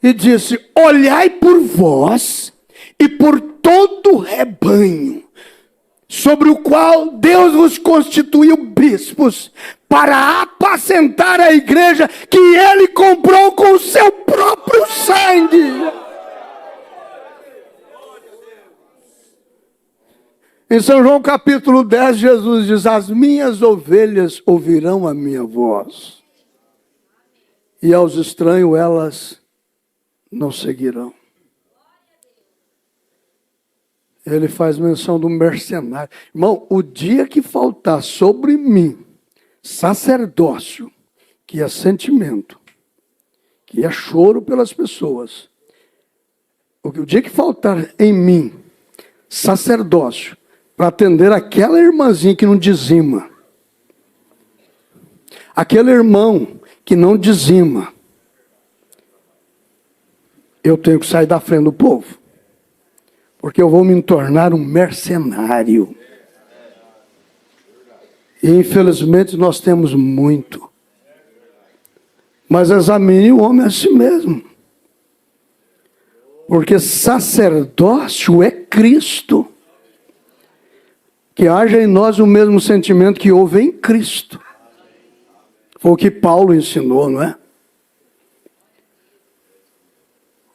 e disse, olhai por vós e por todo o rebanho, sobre o qual Deus vos constituiu bispos, para apacentar a igreja que ele comprou com o seu próprio sangue. Em São João capítulo 10, Jesus diz, as minhas ovelhas ouvirão a minha voz, e aos estranhos elas não seguirão. Ele faz menção do mercenário. Irmão, o dia que faltar sobre mim sacerdócio, que é sentimento, que é choro pelas pessoas, o dia que faltar em mim sacerdócio, para atender aquela irmãzinha que não dizima, aquele irmão que não dizima, eu tenho que sair da frente do povo, porque eu vou me tornar um mercenário. E infelizmente nós temos muito. Mas examine o homem a si mesmo, porque sacerdócio é Cristo. Que haja em nós o mesmo sentimento que houve em Cristo. Foi o que Paulo ensinou, não é?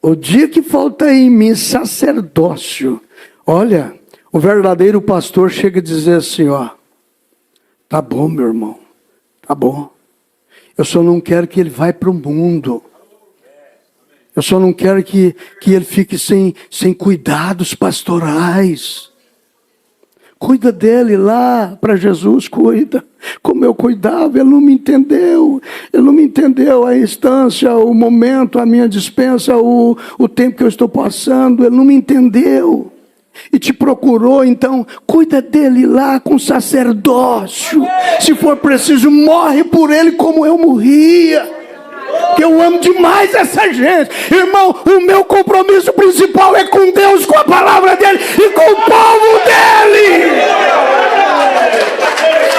O dia que falta em mim sacerdócio, olha, o verdadeiro pastor chega a dizer assim, ó, tá bom, meu irmão, tá bom. Eu só não quero que ele vá para o mundo. Eu só não quero que ele fique sem cuidados pastorais. Cuida dele lá, para Jesus, cuida. Como eu cuidava, ele não me entendeu. Ele não me entendeu a instância, o momento, a minha dispensa, o tempo que eu estou passando. Ele não me entendeu. E te procurou, então, cuida dele lá com sacerdócio. Se for preciso, morre por ele como eu morria. Que eu amo demais essa gente. Irmão, o meu compromisso principal é com Deus, com a palavra dele e com o povo dele.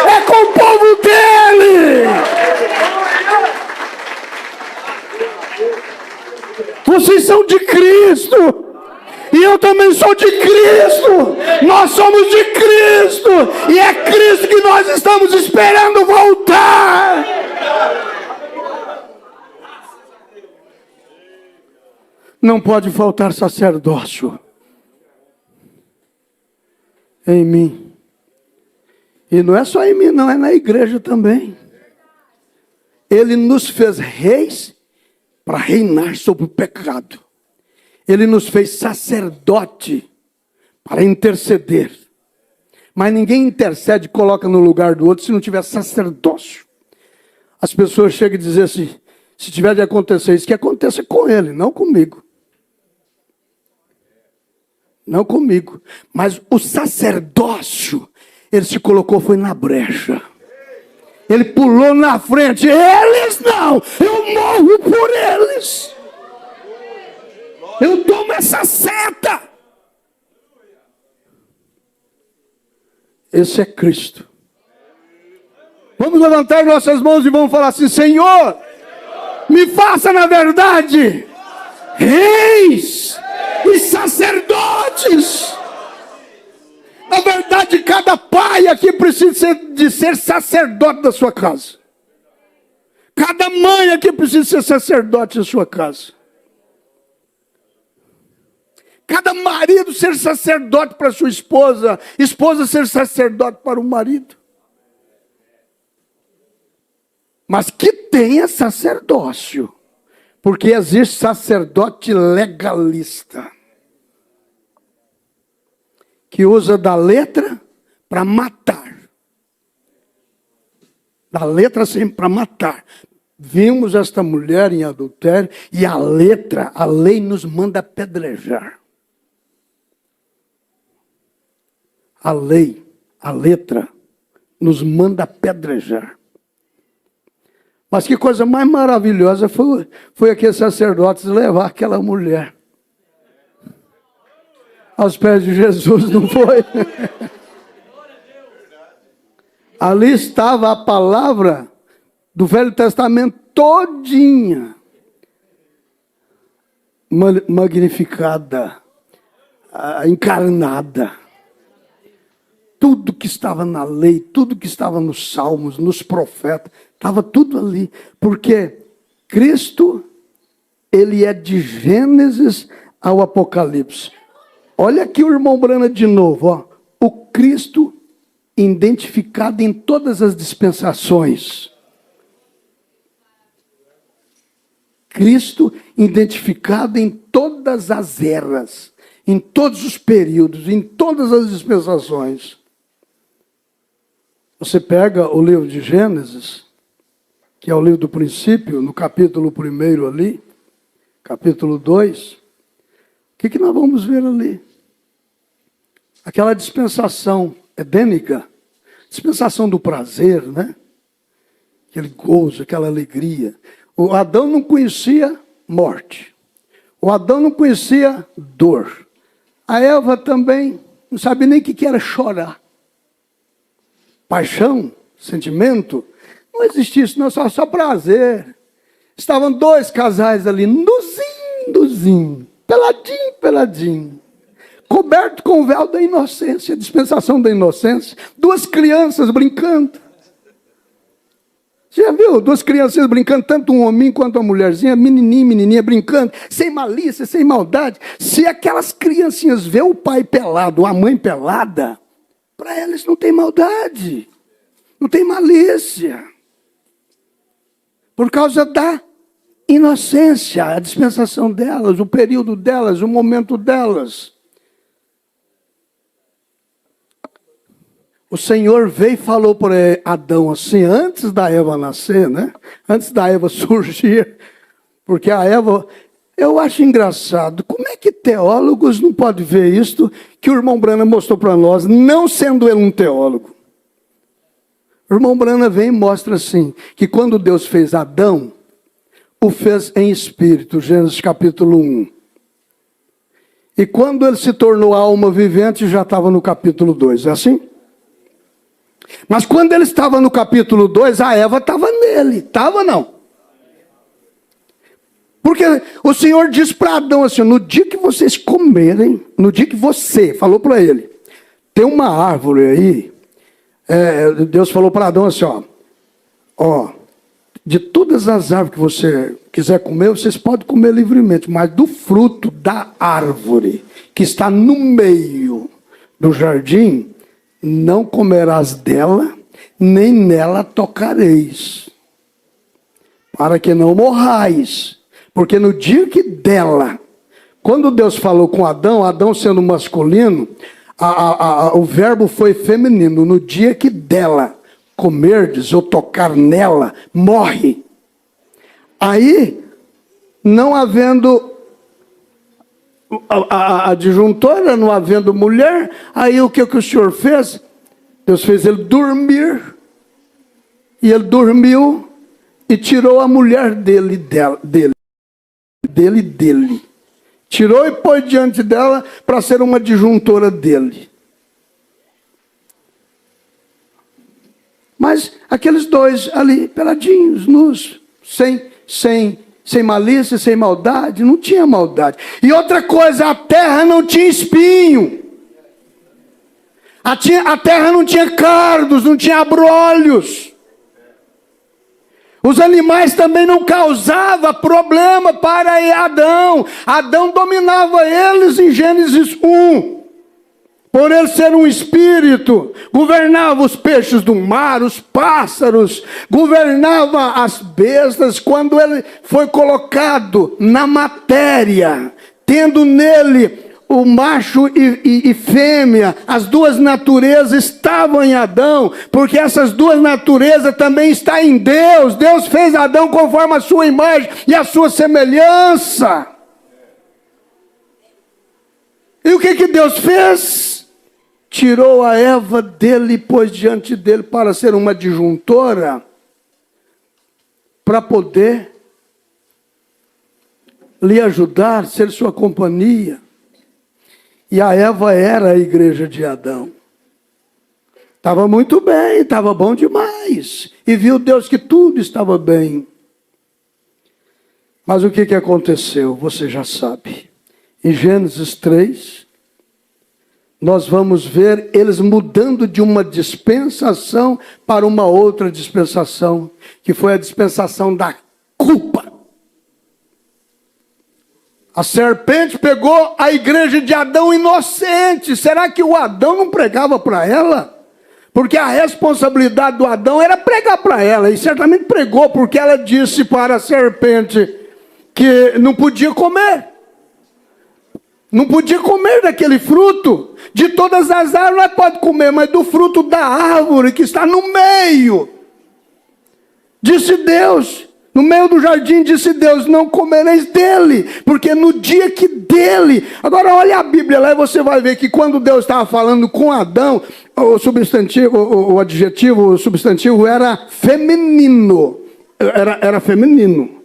É com o povo dele. Vocês são de Cristo. E eu também sou de Cristo. Nós somos de Cristo. E é Cristo que nós estamos esperando voltar. Não pode faltar sacerdócio em mim. E não é só em mim, não, é na igreja também. Ele nos fez reis para reinar sobre o pecado. Ele nos fez sacerdote para interceder. Mas ninguém intercede e coloca no lugar do outro se não tiver sacerdócio. As pessoas chegam e dizem assim, se tiver de acontecer isso, que aconteça com ele, não comigo. Não comigo. Mas o sacerdócio, ele se colocou, foi na brecha. Ele pulou na frente. Eles não, eu morro por eles. Eu tomo essa seta. Esse é Cristo. Vamos levantar nossas mãos e vamos falar assim, Senhor, me faça na verdade reis e sacerdotes. Na verdade, cada pai aqui precisa de ser sacerdote da sua casa. Cada mãe aqui precisa ser sacerdote da sua casa. Cada marido ser sacerdote para sua esposa. Esposa ser sacerdote para o marido. Mas que tenha sacerdócio. Porque existe sacerdote legalista. Que usa da letra para matar. Da letra sempre para matar. Vimos esta mulher em adultério e a lei nos manda apedrejar. A letra, nos manda apedrejar. Mas que coisa mais maravilhosa foi aqueles sacerdotes levar aquela mulher aos pés de Jesus, não foi? Ali estava a palavra do Velho Testamento todinha, magnificada, encarnada. Tudo que estava na lei, tudo que estava nos salmos, nos profetas, estava tudo ali. Porque Cristo, ele é de Gênesis ao Apocalipse. Olha aqui o irmão Brana de novo. Ó. O Cristo identificado em todas as dispensações. Cristo identificado em todas as eras, em todos os períodos, em todas as dispensações. Você pega o livro de Gênesis, que é o livro do princípio, no capítulo 1 ali, capítulo 2, o que nós vamos ver ali? Aquela dispensação edênica, dispensação do prazer, né? Aquele gozo, aquela alegria. O Adão não conhecia morte. O Adão não conhecia dor. A Eva também não sabia nem o que era chorar. Paixão, sentimento, não existia isso, não, só prazer. Estavam dois casais ali, nuzinho, peladinho, coberto com o véu da inocência, dispensação da inocência, duas crianças brincando. Você já viu duas criancinhas brincando, tanto um hominho quanto uma mulherzinha, menininho, menininha brincando, sem malícia, sem maldade? Se aquelas criancinhas vê o pai pelado, a mãe pelada, para elas não tem maldade, não tem malícia. Por causa da inocência, a dispensação delas, o período delas, o momento delas. O Senhor veio e falou para Adão assim, antes da Eva nascer, né? Antes da Eva surgir, porque a Eva, eu acho engraçado, como é que teólogos não podem ver isto que o irmão Brana mostrou para nós, não sendo ele um teólogo. O irmão Brana vem e mostra assim, que quando Deus fez Adão, o fez em espírito, Gênesis capítulo 1. E quando ele se tornou alma vivente, já estava no capítulo 2, é assim? Mas quando ele estava no capítulo 2, a Eva estava nele. Estava não? Porque o Senhor disse para Adão assim, no dia que vocês comerem, no dia que você, falou para ele, tem uma árvore aí, Deus falou para Adão assim, ó, de todas as árvores que você quiser comer, vocês podem comer livremente, mas do fruto da árvore que está no meio do jardim, não comerás dela, nem nela tocareis, para que não morrais. Porque no dia que dela, quando Deus falou com Adão, Adão sendo masculino, o verbo foi feminino. No dia que dela comerdes ou tocar nela, morre. Aí, não havendo a disjuntora, não havendo mulher, aí o que o Senhor fez? Deus fez ele dormir, e ele dormiu, e tirou a mulher dele. Tirou e pôs diante dela, para ser uma disjuntora dele. Mas aqueles dois ali, peladinhos, nus, sem malícia, sem maldade, não tinha maldade. E outra coisa, a terra não tinha espinho. A terra não tinha cardos, não tinha abrolhos. Os animais também não causavam problema para Adão. Adão dominava eles em Gênesis 1. Por ele ser um espírito, governava os peixes do mar, os pássaros, governava as bestas. Quando ele foi colocado na matéria, tendo nele o macho e fêmea, as duas naturezas estavam em Adão, porque essas duas naturezas também estão em Deus. Deus fez Adão conforme a sua imagem e a sua semelhança. E o que Deus fez? Tirou a Eva dele e pôs diante dele para ser uma disjuntora, para poder lhe ajudar, ser sua companhia. E a Eva era a igreja de Adão. Estava muito bem, estava bom demais. E viu Deus que tudo estava bem. Mas o que aconteceu? Você já sabe. Em Gênesis 3, nós vamos ver eles mudando de uma dispensação para uma outra dispensação, que foi a dispensação da culpa. A serpente pegou a igreja de Adão inocente. Será que o Adão não pregava para ela? Porque a responsabilidade do Adão era pregar para ela. E certamente pregou, porque ela disse para a serpente que não podia comer. Não podia comer daquele fruto. De todas as árvores nós pode comer, mas do fruto da árvore que está no meio. Disse Deus. No meio do jardim disse Deus, não comereis dele, porque no dia que dele... Agora olha a Bíblia lá e você vai ver que quando Deus estava falando com Adão, o substantivo, o adjetivo, o substantivo era feminino. Era feminino.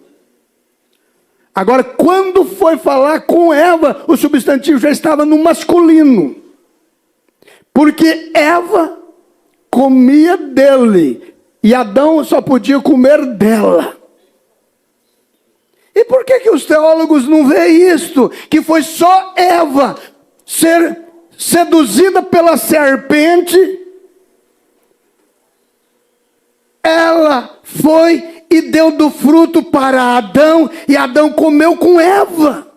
Agora, quando foi falar com Eva, o substantivo já estava no masculino. Porque Eva comia dele, e Adão só podia comer dela. E por que os teólogos não veem isto? Que foi só Eva ser seduzida pela serpente. Eva ela foi e deu do fruto para Adão, e Adão comeu com Eva.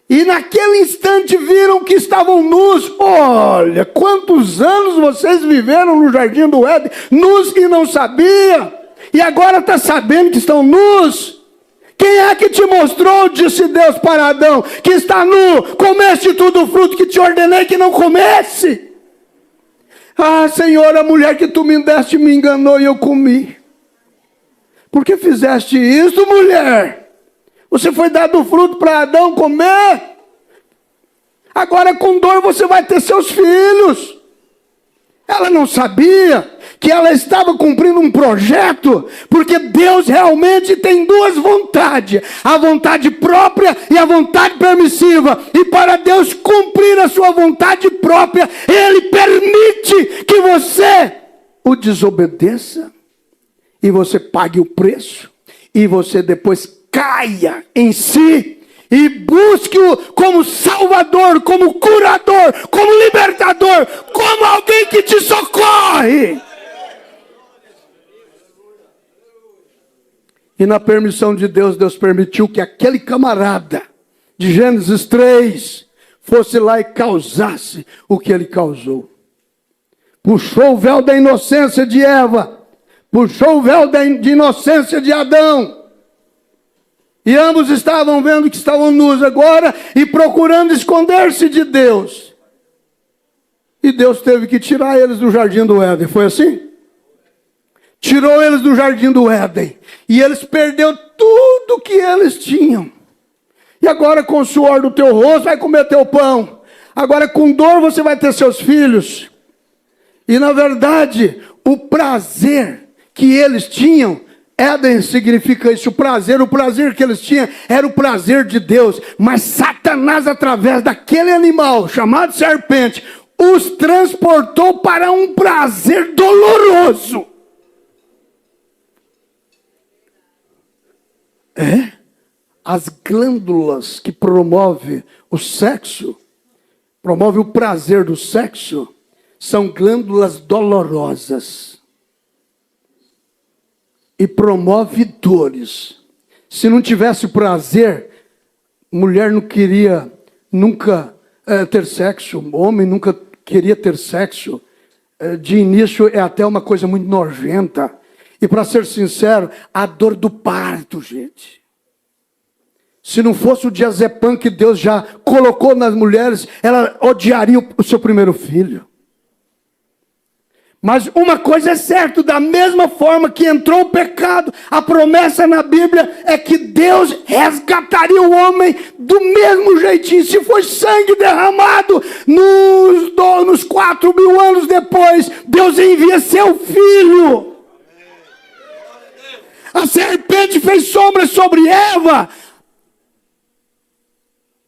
E naquele instante viram que estavam nus. Olha, quantos anos vocês viveram no jardim do Éden, nus e não sabia, e agora está sabendo que estão nus. Quem é que te mostrou, disse Deus para Adão, que está nu? Comeste tudo o fruto que te ordenei que não comesse. Ah, Senhor, a mulher que tu me deste me enganou e eu comi. Por que fizeste isso, mulher? Você foi dado o fruto para Adão comer. Agora com dor você vai ter seus filhos. Ela não sabia que ela estava cumprindo um projeto, porque Deus realmente tem duas vontades, a vontade própria e a vontade permissiva, e para Deus cumprir a sua vontade própria, Ele permite que você o desobedeça, e você pague o preço, e você depois caia em si, e busque-o como salvador, como curador, como libertador, como alguém que te socorre. E na permissão de Deus, Deus permitiu que aquele camarada de Gênesis 3 fosse lá e causasse o que ele causou. Puxou o véu da inocência de Eva, puxou o véu de inocência de Adão. E ambos estavam vendo que estavam nus agora e procurando esconder-se de Deus. E Deus teve que tirar eles do jardim do Éden, foi assim? Tirou eles do jardim do Éden. E eles perderam tudo que eles tinham. E agora com o suor do teu rosto vai comer teu pão. Agora com dor você vai ter seus filhos. E na verdade, o prazer que eles tinham, Éden significa isso, o prazer que eles tinham era o prazer de Deus. Mas Satanás, através daquele animal chamado serpente, os transportou para um prazer doloroso. As glândulas que promovem o sexo, promove o prazer do sexo, são glândulas dolorosas. E promove dores. Se não tivesse prazer, mulher não queria nunca ter sexo, homem nunca queria ter sexo. De início é até uma coisa muito nojenta. E para ser sincero, a dor do parto, gente. Se não fosse o diazepam que Deus já colocou nas mulheres, ela odiaria o seu primeiro filho. Mas uma coisa é certa, da mesma forma que entrou o pecado, a promessa na Bíblia é que Deus resgataria o homem do mesmo jeitinho. Se foi sangue derramado nos 4.000 anos depois, Deus envia seu filho. A serpente fez sombra sobre Eva.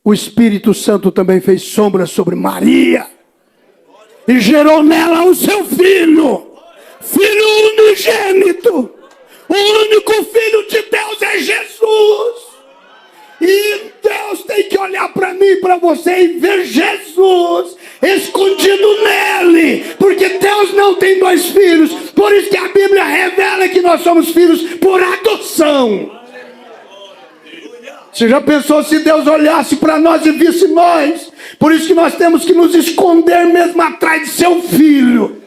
O Espírito Santo também fez sombra sobre Maria. E gerou nela o seu filho. Filho unigênito. O único filho de Deus é Jesus. E Deus tem que olhar para mim e para você e ver Jesus escondido nele. Porque Deus não tem dois filhos. Por isso que a Bíblia revela que nós somos filhos por adoção. Você já pensou se Deus olhasse para nós e visse nós? Por isso que nós temos que nos esconder mesmo atrás de seu filho,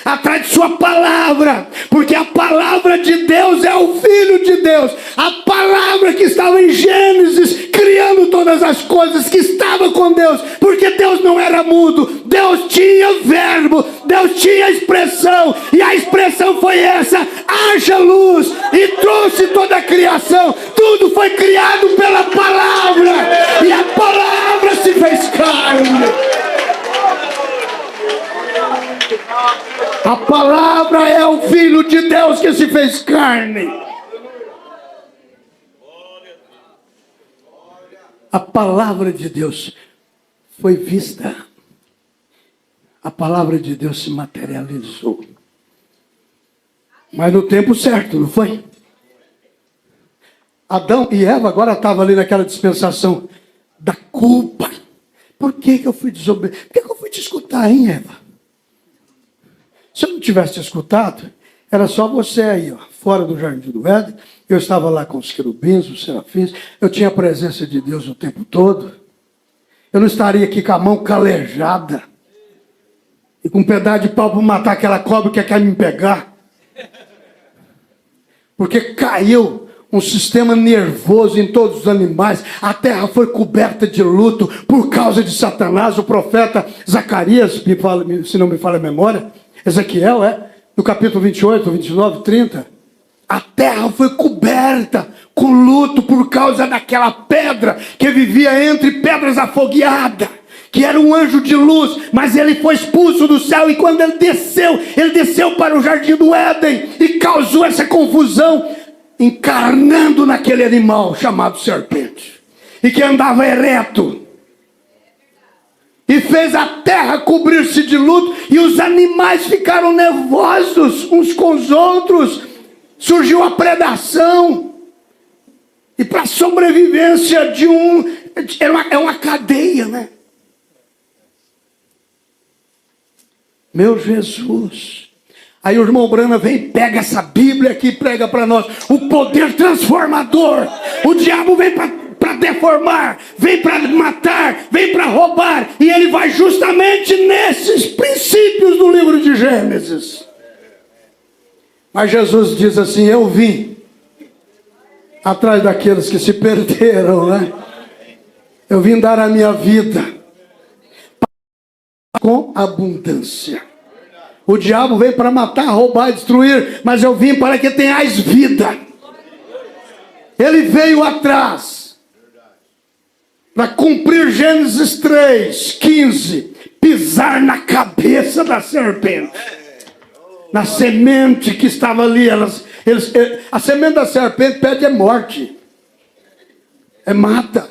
atrás de sua palavra, porque a palavra de Deus é o Filho de Deus, a palavra que estava em Gênesis, criando todas as coisas, que estava com Deus, porque Deus não era mudo, Deus tinha verbo, Deus tinha expressão, e a expressão foi essa: haja luz, e trouxe toda a criação. Tudo foi criado pela palavra, e a palavra se fez carne. A palavra é o Filho de Deus que se fez carne. A palavra de Deus foi vista. A palavra de Deus se materializou. Mas no tempo certo, não foi? Adão e Eva agora estavam ali naquela dispensação da culpa. Por que eu fui desobediente? Por que eu fui te escutar, hein, Eva? Se eu não tivesse te escutado, Era só você aí, ó, fora do Jardim do Éden. Eu estava lá com os querubins, os serafins. Eu tinha a presença de Deus o tempo todo. Eu não estaria aqui com a mão calejada e com um pedaço de pau para matar aquela cobra que quer me pegar. Porque caiu um sistema nervoso em todos os animais. A terra foi coberta de luto por causa de Satanás. O profeta Zacarias, se não me falha a memória, Ezequiel, no capítulo 28, 29, 30. A terra foi coberta com luto por causa daquela pedra que vivia entre pedras afogueadas, que era um anjo de luz, mas ele foi expulso do céu, e quando ele desceu para o Jardim do Éden e causou essa confusão, encarnando naquele animal chamado serpente, e que andava ereto, e fez a terra cobrir-se de luto, e os animais ficaram nervosos uns com os outros, surgiu a predação, e para a sobrevivência de é uma cadeia, né? Meu Jesus. Aí o irmão Brana vem e pega essa Bíblia aqui e prega para nós o poder transformador. O diabo vem para deformar, vem para matar, vem para roubar, e ele vai justamente nesses princípios do livro de Gênesis. Mas Jesus diz assim: eu vim atrás daqueles que se perderam, né? Eu vim dar a minha vida com abundância. O diabo veio para matar, roubar e destruir, mas eu vim para que tenhais vida. Ele veio atrás para cumprir Gênesis 3, 15, pisar na cabeça da serpente, na semente que estava ali. A semente da serpente pede morte, mata.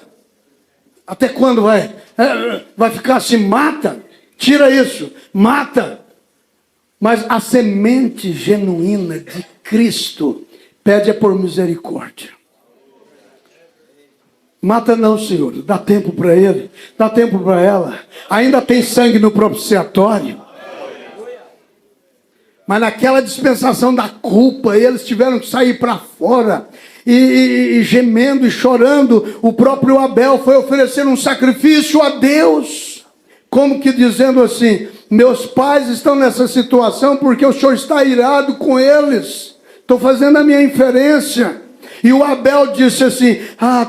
Até quando vai ficar assim? Mata, tira isso, mata. Mas a semente genuína de Cristo pede por misericórdia. Mata não, Senhor, dá tempo para ele, dá tempo para ela. Ainda tem sangue no propiciatório. Mas naquela dispensação da culpa, eles tiveram que sair para fora. E gemendo e chorando, o próprio Abel foi oferecer um sacrifício a Deus. Como que dizendo assim: meus pais estão nessa situação porque o Senhor está irado com eles. Estou fazendo a minha inferência. E o Abel disse assim: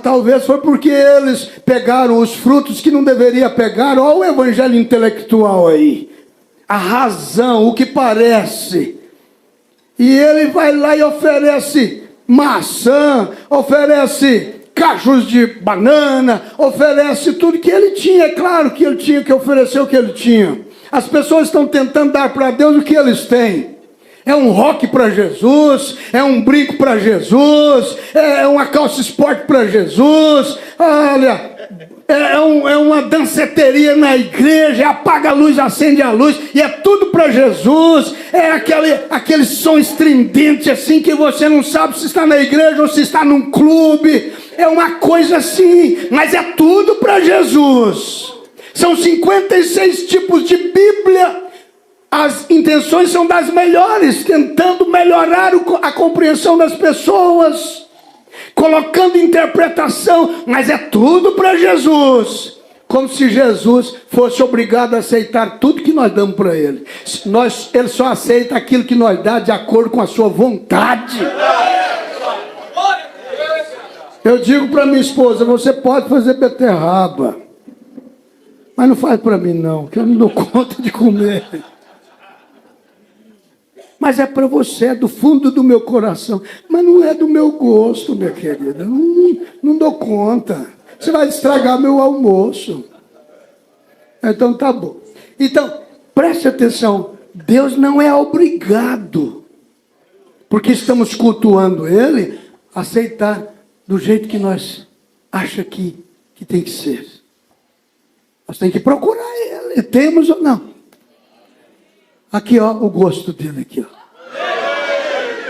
talvez foi porque eles pegaram os frutos que não deveria pegar. Olha o evangelho intelectual aí. A razão, o que parece. E ele vai lá e oferece maçã, oferece cachos de banana, oferece tudo que ele tinha. É claro que ele tinha que oferecer o que ele tinha. As pessoas estão tentando dar para Deus o que eles têm. É um rock para Jesus, é um brinco para Jesus, é uma calça esporte para Jesus, olha, é uma danceteria na igreja, apaga a luz, acende a luz, e é tudo para Jesus. É aquele som estridente assim que você não sabe se está na igreja ou se está num clube. É uma coisa assim, mas é tudo para Jesus. São 56 tipos de Bíblia. As intenções são das melhores, tentando melhorar a compreensão das pessoas, colocando interpretação, mas é tudo para Jesus. Como se Jesus fosse obrigado a aceitar tudo que nós damos para ele. Ele só aceita aquilo que nós damos de acordo com a sua vontade. Eu digo para minha esposa: você pode fazer beterraba, mas não faz para mim não, que eu não dou conta de comer. Mas é para você, é do fundo do meu coração. Mas não é do meu gosto, minha querida. Não dou conta. Você vai estragar meu almoço. Então tá bom. Então, preste atenção. Deus não é obrigado, porque estamos cultuando Ele, a aceitar do jeito que nós achamos que tem que ser. Nós temos que procurar Ele. Temos ou não? Aqui, ó, o gosto dele aqui, ó.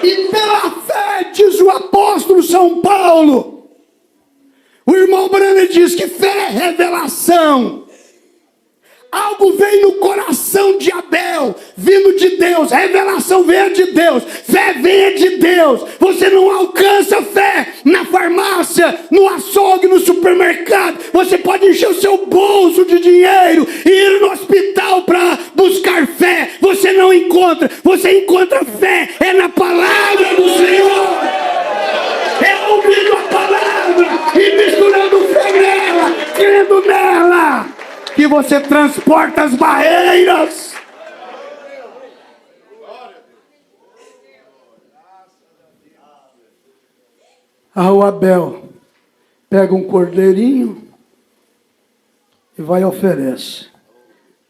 E pela fé, diz o apóstolo São Paulo, o irmão Brana diz que fé é revelação. Algo veio no coração de Abel, vindo de Deus. Revelação veio de Deus, fé veio de Deus. Você não alcança fé na farmácia, no açougue, no supermercado. Você pode encher o seu bolso de dinheiro e ir no hospital para buscar fé. Você não encontra, você encontra fé é na palavra do Senhor. É ouvindo a palavra e misturando fé nela, crendo nela, que você transporta as barreiras. O Abel pega um cordeirinho e vai e oferece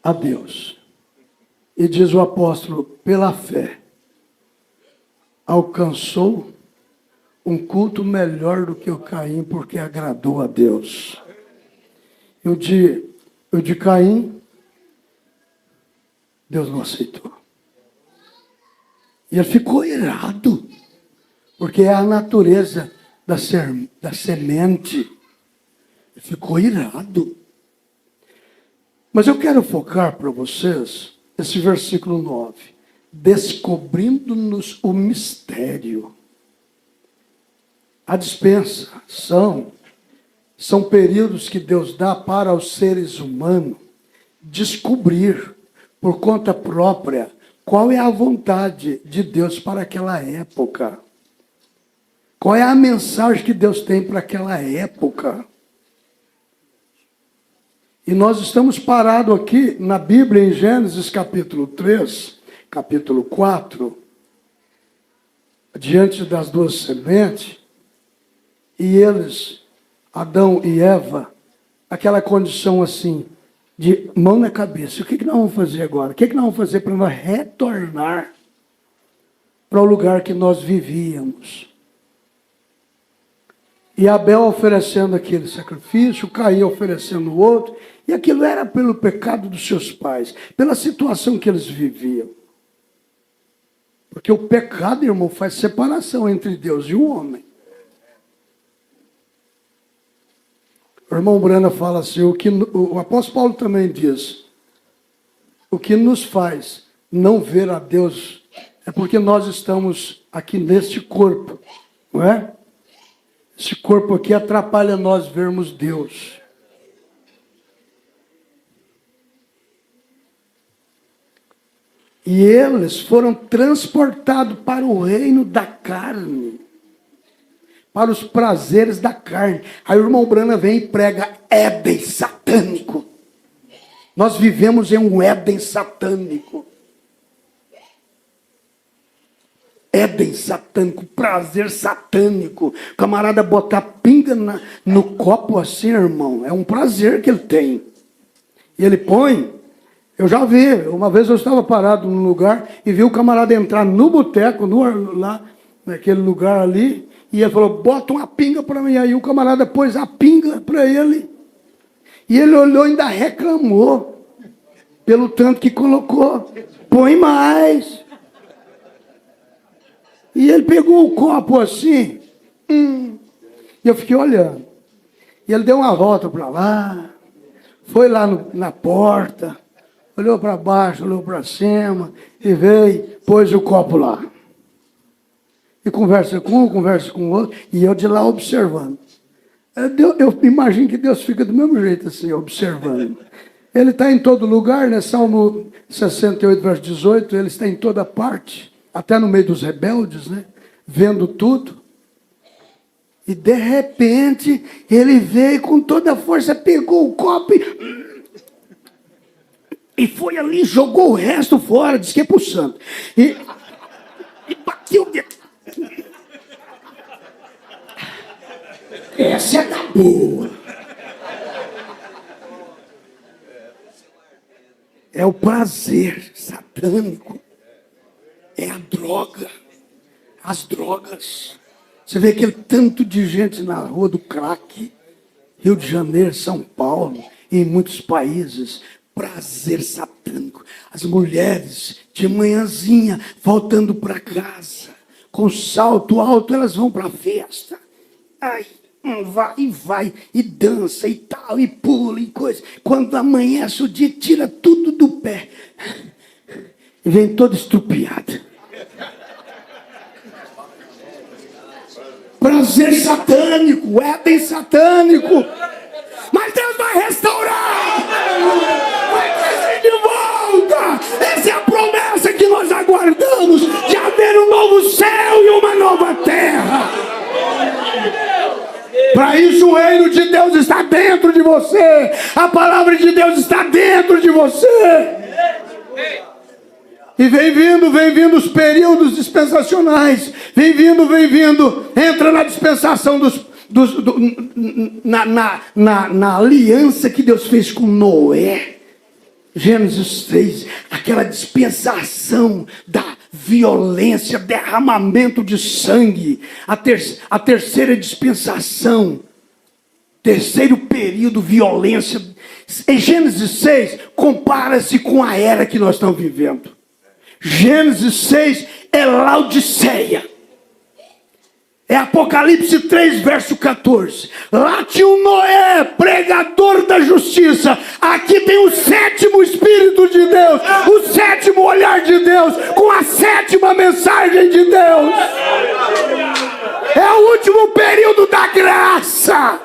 a Deus. E diz o apóstolo, pela fé, alcançou um culto melhor do que o Caim, porque agradou a Deus. O de Caim, Deus não aceitou. E ele ficou irado, porque é a natureza da semente. Ele ficou irado. Mas eu quero focar para vocês esse versículo 9. Descobrindo-nos o mistério. A dispensação são períodos que Deus dá para os seres humanos descobrir por conta própria qual é a vontade de Deus para aquela época. Qual é a mensagem que Deus tem para aquela época. E nós estamos parados aqui na Bíblia, em Gênesis capítulo 3, capítulo 4, diante das duas sementes, e eles, Adão e Eva, aquela condição assim, de mão na cabeça. O que nós vamos fazer agora? O que nós vamos fazer para nós retornar para o lugar que nós vivíamos? E Abel oferecendo aquele sacrifício, Caim oferecendo o outro, e aquilo era pelo pecado dos seus pais, pela situação que eles viviam. Porque o pecado, irmão, faz separação entre Deus e o homem. O irmão Brana fala assim, o apóstolo Paulo também diz, o que nos faz não ver a Deus é porque nós estamos aqui neste corpo, não é? Esse corpo aqui atrapalha nós vermos Deus. E eles foram transportados para o reino da carne, para os prazeres da carne. Aí o irmão Brana vem e prega Éden satânico. Nós vivemos em um Éden satânico. Éden satânico, prazer satânico. O camarada botar pinga no copo assim, irmão, é um prazer que ele tem. E ele põe, eu já vi, uma vez eu estava parado num lugar e vi o camarada entrar no boteco, lá naquele lugar ali, e ele falou, bota uma pinga para mim. Aí o camarada pôs a pinga para ele. E ele olhou e ainda reclamou pelo tanto que colocou. Põe mais. E ele pegou o copo assim, e eu fiquei olhando. E ele deu uma volta para lá, foi lá na porta, olhou para baixo, olhou para cima, e veio, pôs o copo lá. E conversa com um, conversa com o outro, e eu de lá observando. Eu imagino que Deus fica do mesmo jeito assim, observando. Ele está em todo lugar, né? Salmo 68, verso 18, ele está em toda parte. Até no meio dos rebeldes, né? Vendo tudo. E de repente, ele veio com toda a força, pegou o copo e foi ali, jogou o resto fora, disse que é pro santo. E bateu o dedo. Essa é da boa. É o prazer satânico. É a droga, as drogas. Você vê aquele tanto de gente na rua do crack, Rio de Janeiro, São Paulo, e em muitos países, prazer satânico. As mulheres, de manhãzinha, voltando para casa, com salto alto, elas vão para a festa. Ai, vai, e dança, e tal, e pula, e coisa. Quando amanhece o dia, tira tudo do pé. E vem todo estrupiado. Prazer satânico, Éden satânico. Mas Deus vai restaurar. Vai trazer de volta. Essa é a promessa que nós aguardamos, de haver um novo céu e uma nova terra. Para isso o reino de Deus está dentro de você. A palavra de Deus está dentro de você. E vem vindo os períodos dispensacionais. Vem vindo. Entra na dispensação na aliança que Deus fez com Noé. Gênesis 3, aquela dispensação da violência, derramamento de sangue. A terceira dispensação, terceiro período, violência. Em Gênesis 6, compara-se com a era que nós estamos vivendo. Gênesis 6 é Laodiceia. É Apocalipse 3, verso 14. Lá tinha um Noé, pregador da justiça. Aqui tem o sétimo Espírito de Deus, o sétimo olhar de Deus, com a sétima mensagem de Deus. É o último período da graça.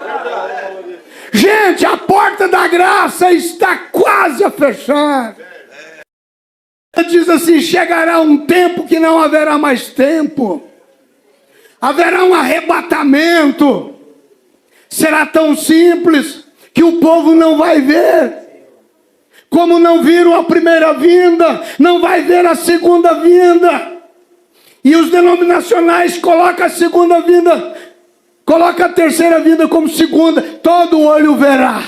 Gente, a porta da graça está quase a fechar. Diz assim: chegará um tempo que não haverá mais tempo. Haverá um arrebatamento. Será tão simples que o povo não vai ver. Como não viram a primeira vinda, não vai ver a segunda vinda. E os denominacionais colocam a segunda vinda, colocam a terceira vinda como segunda. Todo olho verá.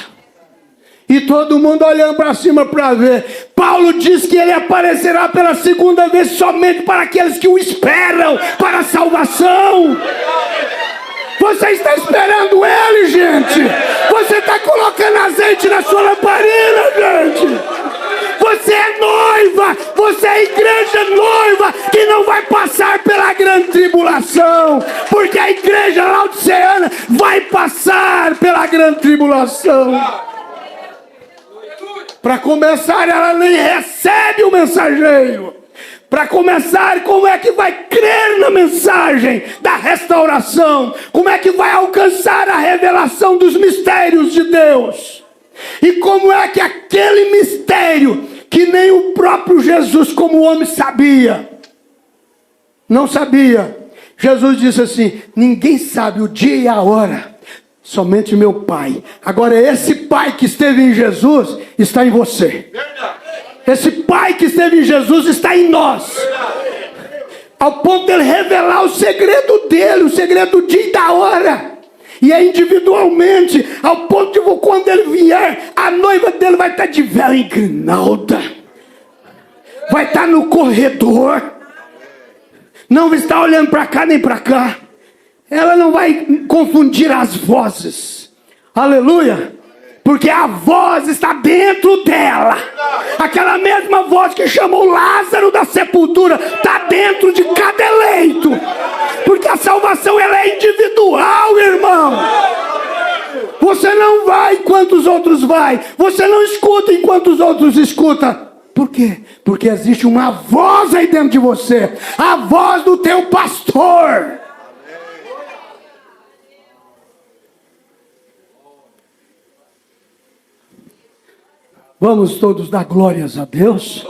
E todo mundo olhando para cima para ver. Paulo diz que ele aparecerá pela segunda vez somente para aqueles que o esperam para a salvação. Você está esperando ele, gente? Você está colocando azeite na sua lamparina, gente? Você é noiva, você é igreja noiva que não vai passar pela grande tribulação, porque a igreja laodiceana vai passar pela grande tribulação. Para começar, ela nem recebe o mensageiro. Para começar, como é que vai crer na mensagem da restauração? Como é que vai alcançar a revelação dos mistérios de Deus? E como é que aquele mistério que nem o próprio Jesus como homem sabia, não sabia. Jesus disse assim: ninguém sabe o dia e a hora, somente meu Pai. Agora esse Pai que esteve em Jesus está em você. Esse Pai que esteve em Jesus está em nós. Ao ponto de ele revelar o segredo dele, o segredo do dia e da hora. E é individualmente, ao ponto de quando ele vier, a noiva dele vai estar de véu em grinalda. Vai estar no corredor. Não vai estar olhando para cá nem para cá. Ela não vai confundir as vozes. Aleluia. Porque a voz está dentro dela. Aquela mesma voz que chamou Lázaro da sepultura está dentro de cada eleito. Porque a salvação ela é individual, irmão. Você não vai enquanto os outros vai. Você não escuta enquanto os outros escutam. Por quê? Porque existe uma voz aí dentro de você. A voz do teu pastor. Vamos todos dar glórias a Deus.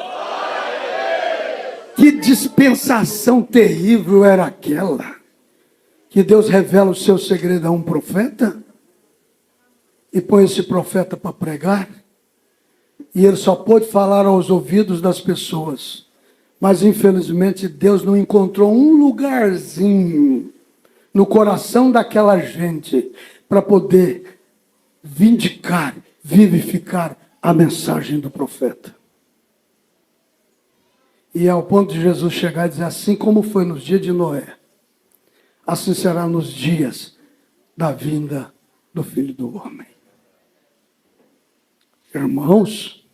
Que dispensação terrível era aquela, que Deus revela o seu segredo a um profeta e põe esse profeta para pregar, e ele só pôde falar aos ouvidos das pessoas. Mas infelizmente Deus não encontrou um lugarzinho no coração daquela gente para poder vindicar, vivificar a mensagem do profeta. E ao ponto de Jesus chegar e dizer: assim como foi nos dias de Noé, assim será nos dias da vinda do Filho do Homem. Irmãos,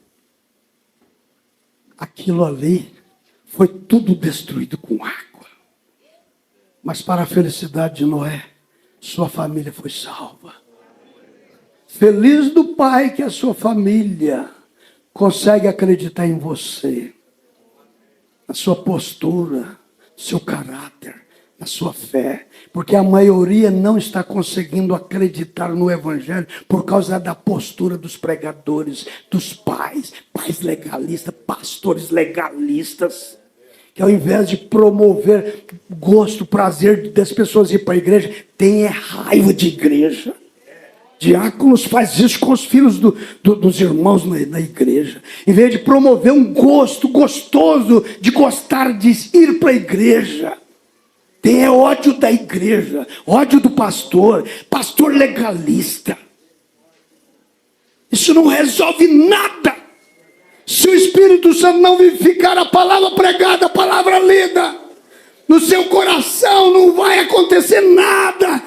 aquilo ali foi tudo destruído com água. Mas para a felicidade de Noé, sua família foi salva. Feliz do pai que a sua família consegue acreditar em você, na sua postura, no seu caráter, na sua fé. Porque a maioria não está conseguindo acreditar no Evangelho por causa da postura dos pregadores, dos pais legalistas, pastores legalistas, que ao invés de promover gosto, prazer das pessoas ir para a igreja, tem raiva de igreja. Diáconos faz isso com os filhos dos irmãos na igreja. Em vez de promover um gosto gostoso de gostar de ir para a igreja, tem ódio da igreja, ódio do pastor legalista. Isso não resolve nada. Se o Espírito Santo não vivificar a palavra pregada, a palavra lida, no seu coração não vai acontecer nada.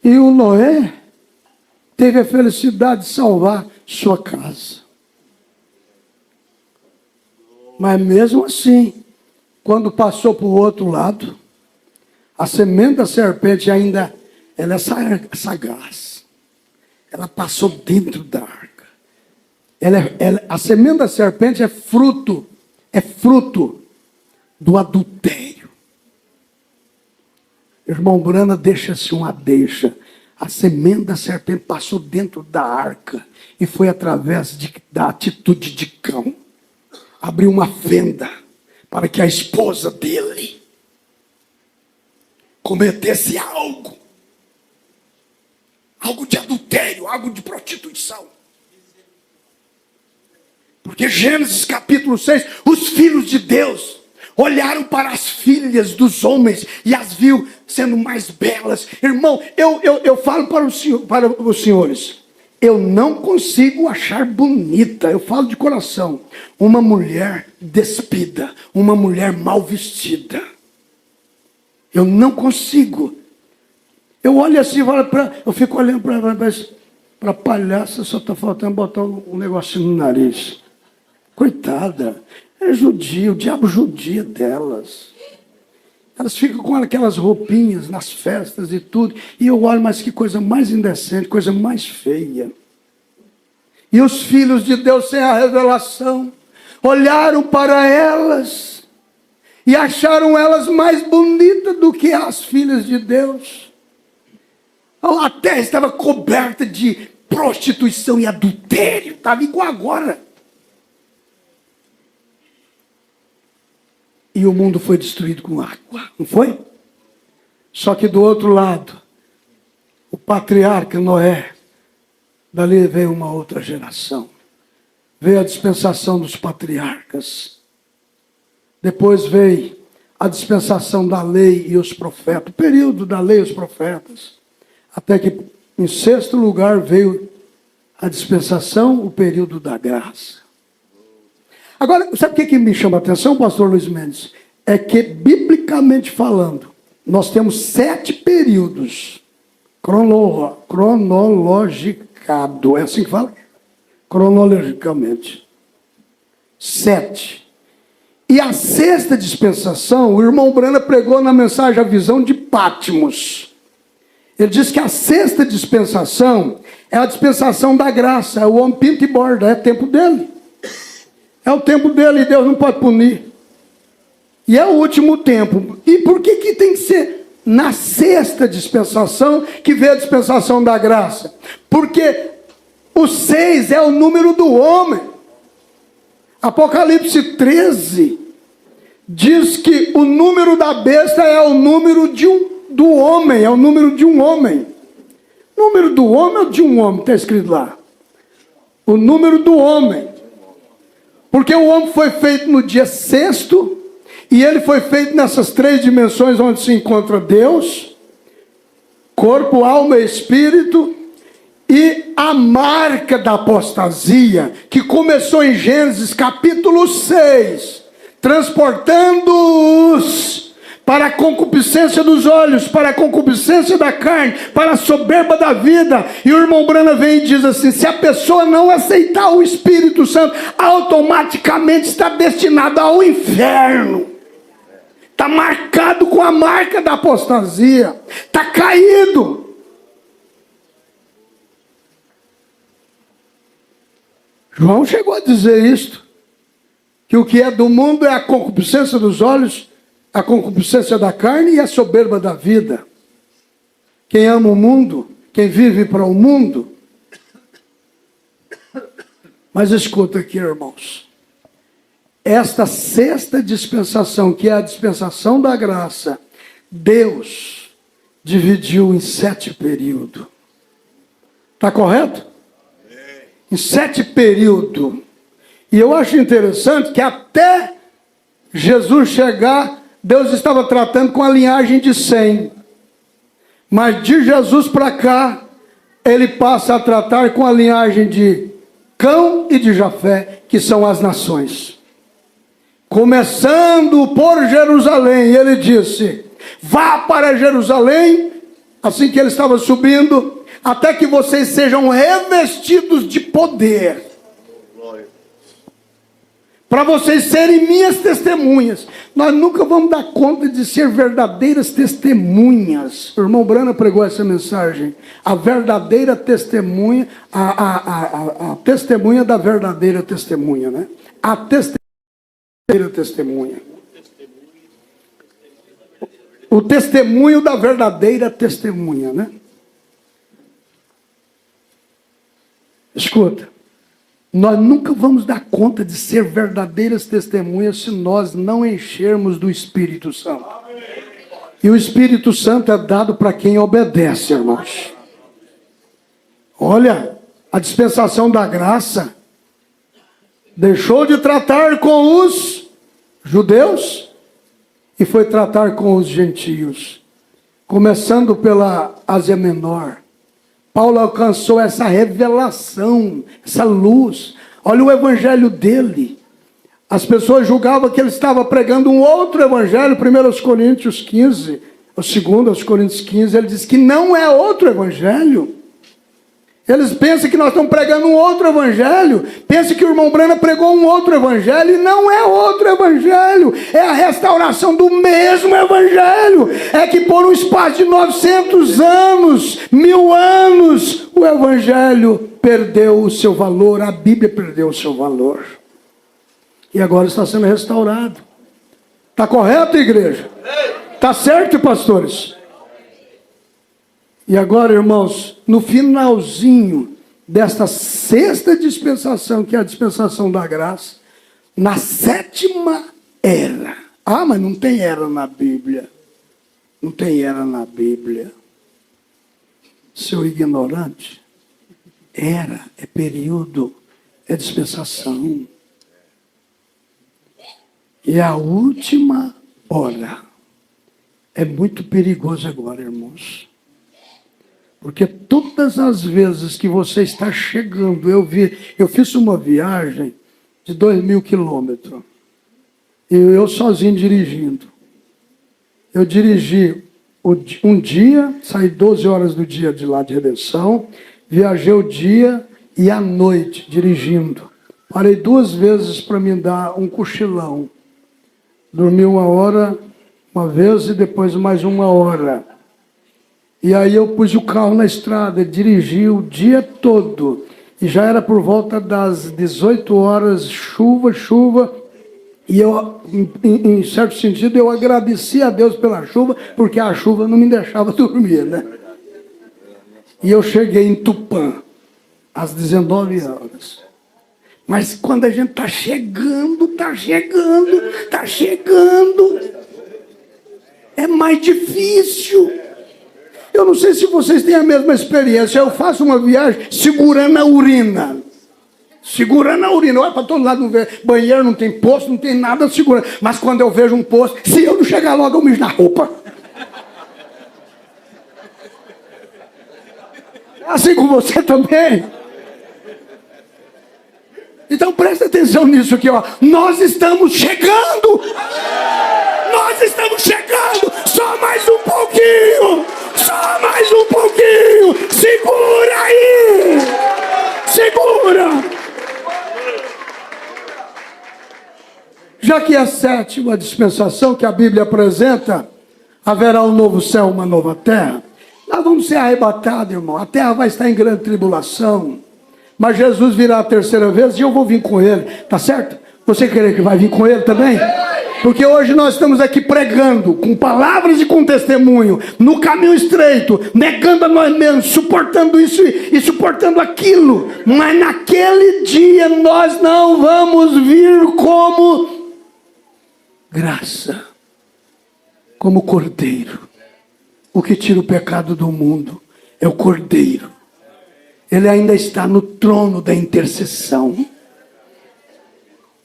E o Noé teve a felicidade de salvar sua casa. Mas mesmo assim, quando passou para o outro lado, a semente da serpente ainda, ela é sagaz. Ela passou dentro da arca. A semente da serpente é fruto do adultério. Irmão Brana, deixa-se uma deixa. A semente da serpente passou dentro da arca e foi através da atitude de Cão. Abriu uma fenda para que a esposa dele cometesse algo de adultério, algo de prostituição. Porque Gênesis capítulo 6, os filhos de Deus olharam para as filhas dos homens e as viu sendo mais belas. Irmão, eu falo para os senhores, eu não consigo achar bonita, eu falo de coração, uma mulher despida, uma mulher mal vestida. Eu não consigo. Eu olho assim, eu fico olhando para a palhaça, só está faltando botar um negocinho no nariz. Coitada, é judia, o diabo judia delas. Elas ficam com aquelas roupinhas nas festas e tudo. E eu olho, mas que coisa mais indecente, coisa mais feia. E os filhos de Deus, sem a revelação, olharam para elas e acharam elas mais bonitas do que as filhas de Deus. A terra estava coberta de prostituição e adultério. Estava igual agora. E o mundo foi destruído com água, não foi? Só que do outro lado, o patriarca Noé, dali veio uma outra geração. Veio a dispensação dos patriarcas. Depois veio a dispensação da lei e os profetas. O período da lei e os profetas. Até que, em sexto lugar, veio a dispensação, o período da graça. Agora, sabe o que me chama a atenção, pastor Luiz Mendes? É que, biblicamente falando, nós temos 7 períodos cronologicado. É assim que fala? Cronologicamente. 7. E a sexta dispensação, o irmão Brana pregou na mensagem A Visão de Patmos. Ele diz que a sexta dispensação é a dispensação da graça. É o homem pinta e borda, é tempo dele. É o tempo dele e Deus não pode punir. E é o último tempo. E por que tem que ser na sexta dispensação que vem a dispensação da graça? Porque o 6 é o número do homem. Apocalipse 13 diz que o número da besta é o número do homem. É o número de um homem. Número do homem ou de um homem? Está escrito lá. O número do homem. Porque o homem foi feito no dia 6º, e ele foi feito nessas 3 dimensões onde se encontra Deus, corpo, alma e espírito, e a marca da apostasia, que começou em Gênesis capítulo 6, transportando-os para a concupiscência dos olhos, para a concupiscência da carne, para a soberba da vida. E o irmão Brana vem e diz assim: se a pessoa não aceitar o Espírito Santo, automaticamente está destinada ao inferno. está marcado com a marca da apostasia, está caído. João chegou a dizer isto, que o que é do mundo é a concupiscência dos olhos, a concupiscência da carne e a soberba da vida. Quem ama o mundo, quem vive para o mundo. Mas escuta aqui, irmãos. Esta sexta dispensação, que é a dispensação da graça, Deus dividiu em 7 períodos. Está correto? Em 7 períodos. E eu acho interessante que até Jesus chegar, Deus estava tratando com a linhagem de Sem. Mas de Jesus para cá, ele passa a tratar com a linhagem de Cão e de Jafé, que são as nações. Começando por Jerusalém, ele disse: vá para Jerusalém, assim que ele estava subindo, até que vocês sejam revestidos de poder, para vocês serem minhas testemunhas. Nós nunca vamos dar conta de ser verdadeiras testemunhas. O irmão Brana pregou essa mensagem. A verdadeira testemunha, a testemunha da verdadeira testemunha, né? A verdadeira testemunha. O testemunho da verdadeira testemunha, né? Escuta. Nós nunca vamos dar conta de ser verdadeiras testemunhas se nós não enchermos do Espírito Santo. E o Espírito Santo é dado para quem obedece, irmãos. Olha, a dispensação da graça deixou de tratar com os judeus e foi tratar com os gentios. Começando pela Ásia Menor. Paulo alcançou essa revelação, essa luz. Olha o evangelho dele. As pessoas julgavam que ele estava pregando um outro evangelho. 1 Coríntios 15, ou 2 Coríntios 15, ele diz que não é outro evangelho. Eles pensam que nós estamos pregando um outro evangelho. Pensam que o irmão Brana pregou um outro evangelho. E não é outro evangelho. É a restauração do mesmo evangelho. É que por um espaço de 900 anos, 1000 anos, o evangelho perdeu o seu valor. A Bíblia perdeu o seu valor. E agora está sendo restaurado. Está correto, igreja? Está certo, pastores? E agora, irmãos, no finalzinho desta sexta dispensação, que é a dispensação da graça, na 7ª era. Ah, mas não tem era na Bíblia. Não tem era na Bíblia. Seu ignorante. Era, é período, é dispensação. E a última hora. É muito perigoso agora, irmãos. Porque todas as vezes que você está chegando, eu fiz uma viagem de 2.000 quilômetros. E eu sozinho dirigindo. Eu dirigi um dia, saí 12 horas do dia de lá de Redenção, viajei o dia e a noite dirigindo. Parei 2 vezes para me dar um cochilão. Dormi 1 hora, uma vez e depois mais 1 hora. E aí eu pus o carro na estrada, dirigi o dia todo. E já era por volta das 18 horas, chuva. E eu, em certo sentido, eu agradeci a Deus pela chuva, porque a chuva não me deixava dormir, né? E eu cheguei em Tupã, às 19 horas. Mas quando a gente está chegando, é mais difícil. Eu não sei se vocês têm a mesma experiência. Eu faço uma viagem segurando a urina. Olha para todo lado, não vê banheiro, não tem posto, não tem nada segurando. Mas quando eu vejo um posto, se eu não chegar logo, eu mijo na roupa. É assim com você também? Então presta atenção nisso aqui, ó. Nós estamos chegando. Só mais um pouquinho. Segura aí. Já que é a sétima dispensação que a Bíblia apresenta, haverá um novo céu, uma nova terra. Nós vamos ser arrebatados, irmão. A terra vai estar em grande tribulação. Mas Jesus virá a terceira vez e eu vou vir com ele. Tá certo? Você crê que vai vir com ele também? Porque hoje nós estamos aqui pregando, com palavras e com testemunho, no caminho estreito, negando a nós mesmos, suportando isso e suportando aquilo. Mas naquele dia nós não vamos vir como graça, como cordeiro. O que tira o pecado do mundo é o cordeiro. Ele ainda está no trono da intercessão.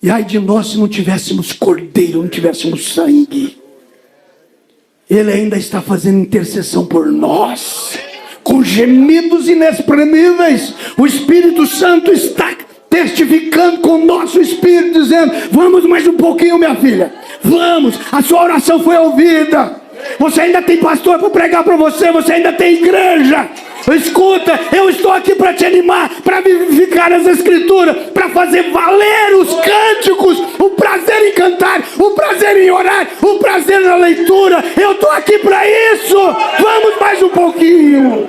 E ai de nós se não tivéssemos cordeiro, não tivéssemos sangue. Ele ainda está fazendo intercessão por nós, com gemidos inexprimíveis. O Espírito Santo está testificando com o nosso espírito, dizendo: vamos mais um pouquinho, minha filha, vamos, a sua oração foi ouvida. Você ainda tem pastor para pregar para você, você ainda tem igreja. Escuta, eu estou aqui para te animar, para vivificar as escrituras, para fazer valer os cânticos, o prazer em cantar, o prazer em orar, o prazer na leitura. Eu estou aqui para isso. Vamos mais um pouquinho.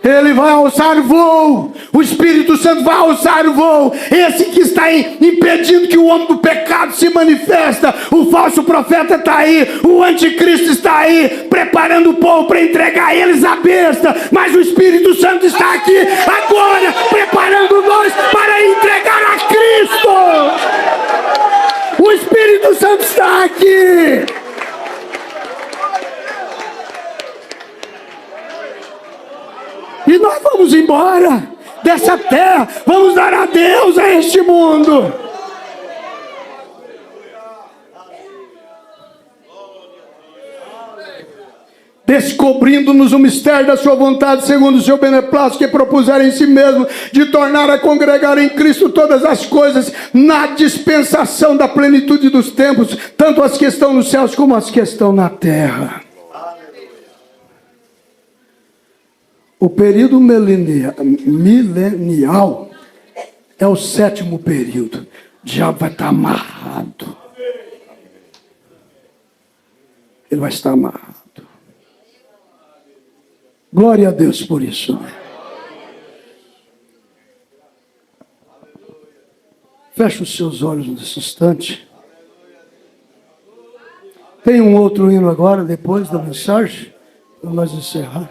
Ele vai alçar voo, o Espírito Santo vai alçar voo. Esse que está impedindo que o homem do pecado se manifesta. O falso profeta está aí, o anticristo está aí, preparando o povo para entregar eles à besta. Mas o Espírito Santo está aqui agora, preparando nós para entregar a Cristo. O Espírito Santo está aqui. E nós vamos embora dessa terra, vamos dar adeus a este mundo. Descobrindo-nos o mistério da sua vontade, segundo o seu beneplácito, que propuseram em si mesmo, de tornar a congregar em Cristo todas as coisas, na dispensação da plenitude dos tempos, tanto as que estão nos céus como as que estão na terra. O período milenial é o sétimo período. O diabo vai estar amarrado. Ele vai estar amarrado. Glória a Deus por isso. Feche os seus olhos nesse instante. Tem um outro hino agora, depois da mensagem, para nós encerrar.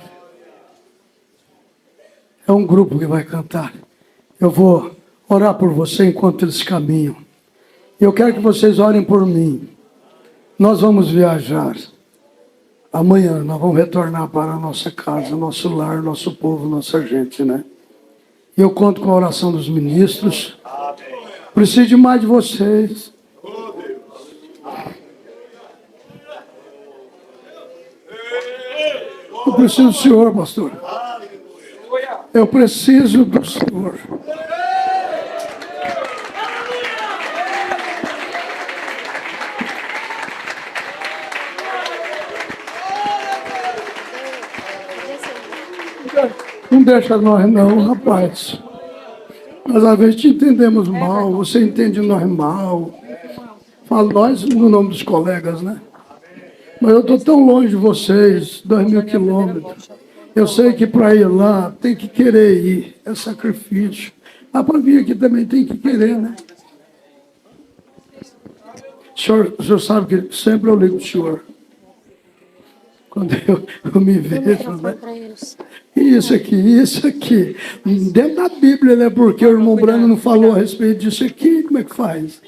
É um grupo que vai cantar. Eu vou orar por você enquanto eles caminham. E eu quero que vocês orem por mim. Nós vamos viajar. Amanhã nós vamos retornar para a nossa casa, nosso lar, nosso povo, nossa gente, né? E eu conto com a oração dos ministros. Preciso de mais de vocês. Eu preciso do Senhor, pastor. Eu preciso do Senhor. Não deixa nós não, rapaz. Nós às vezes te entendemos mal, você entende nós mal. Falo nós no nome dos colegas, né? Mas eu estou tão longe de vocês, 2.000 quilômetros. Eu sei que para ir lá tem que querer ir, é sacrifício. Ah, para vir aqui também tem que querer, né? O senhor sabe que sempre eu ligo para o senhor. Quando eu me vejo, né? Isso aqui. Dentro da Bíblia, né? Porque o irmão Brano não falou a respeito disso aqui, como é que faz?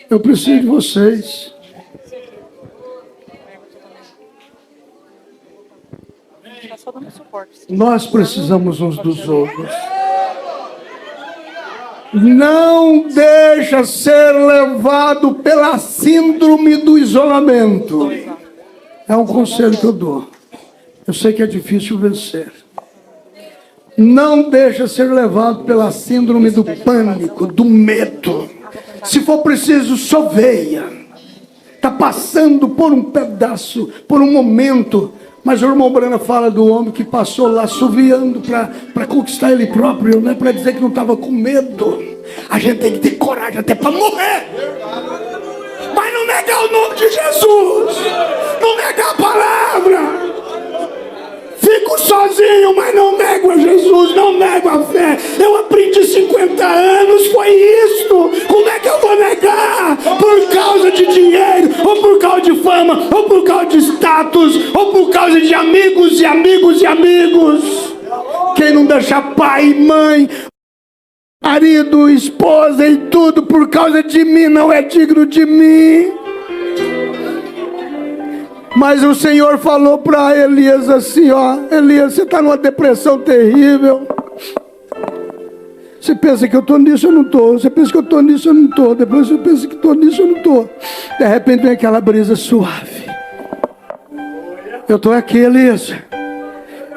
Eu preciso de vocês. Nós precisamos uns dos outros. Não deixa ser levado pela síndrome do isolamento. É um conselho que eu dou. Eu sei que é difícil vencer. Não deixa ser levado pela síndrome do pânico, do medo. Se for preciso, soveia. Está passando por um pedaço, por um momento. Mas o irmão Brana fala do homem que passou lá assoviando para conquistar ele próprio, não é para dizer que não estava com medo. A gente tem que ter coragem até para morrer. Mas não negar o nome de Jesus, não negar a palavra. Fico sozinho, mas não nego a Jesus, não nego a fé. Eu aprendi 50 anos, foi isto. Como é que eu vou negar? Por causa de dinheiro, ou por causa de fama, ou por causa de status, ou por causa de amigos e amigos e amigos. Quem não deixa pai, mãe, marido, esposa e tudo por causa de mim não é digno de mim. Mas o Senhor falou para Elias assim, ó: Elias, você está numa depressão terrível. Você pensa que eu estou nisso, eu não estou. Você pensa que eu estou nisso, eu não estou. Depois você pensa que estou nisso, eu não estou. De repente vem aquela brisa suave. Eu estou aqui, Elias.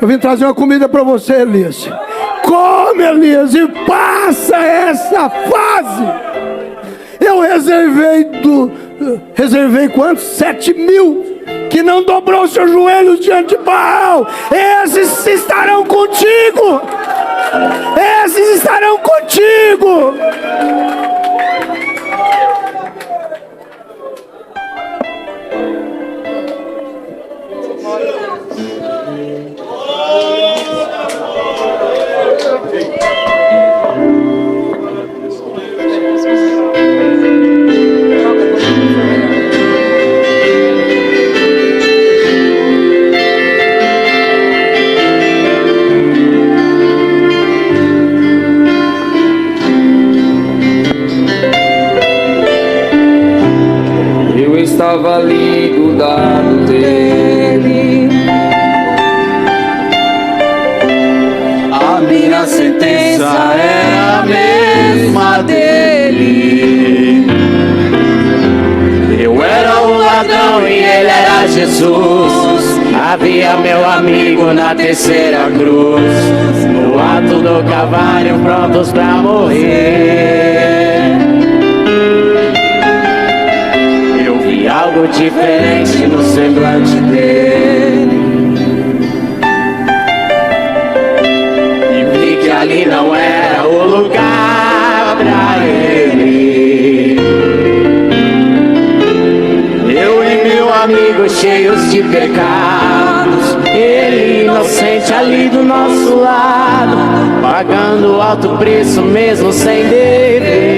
Eu vim trazer uma comida para você, Elias. Come, Elias, e passa essa fase. Eu reservei quantos? 7.000 que não dobrou seus joelhos diante de Baal. Esses estarão contigo. Esses estarão contigo. Estava ali do lado dele. A minha sentença era a mesma dele. Eu era o ladrão e ele era Jesus. Havia meu amigo na terceira cruz, no ato do Calvário, prontos pra morrer. Algo diferente no semblante dele, e vi que ali não era o lugar pra ele. Eu e meu amigo cheios de pecados, ele inocente ali do nosso lado, pagando alto preço mesmo sem dever.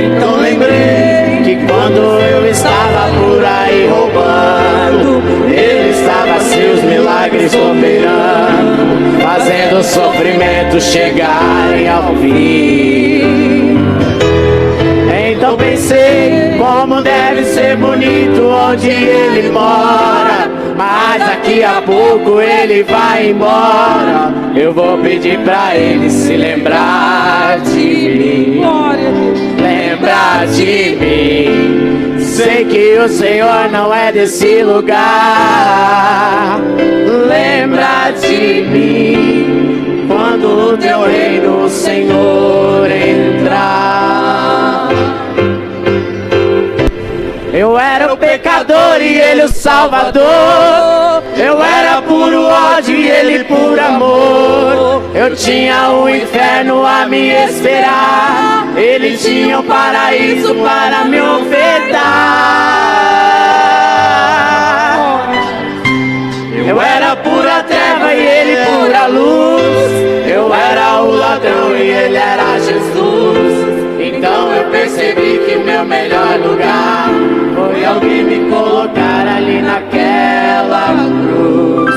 Então lembrei que quando eu estava por aí roubando, ele estava seus milagres operando, fazendo o sofrimento chegarem ao fim. Então pensei, como deve ser bonito onde ele mora, mas daqui a pouco ele vai embora. Eu vou pedir pra ele se lembrar de mim, lembrar de mim. Sei que o Senhor não é desse lugar. Lembra de mim quando o teu reino, Senhor, entrar. Eu era o pecador e ele o salvador. Eu era puro ódio e ele puro amor. Eu tinha o inferno a me esperar, ele tinha o paraíso para me ofertar. Eu era pura treva e ele pura luz. Eu era o ladrão e ele era Jesus. Então eu percebi que meu melhor lugar foi alguém me colocar ali naquela cruz.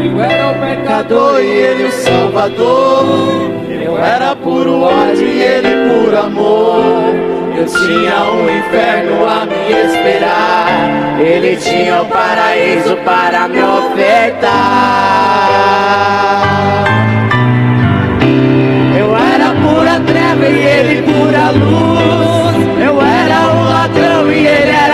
Eu era o pecador e ele o salvador. Eu era puro ódio e ele puro amor. Eu tinha um inferno a me esperar, ele tinha o paraíso para me ofertar. Eu era pura treva e ele pura luz. Eu era o ladrão e ele era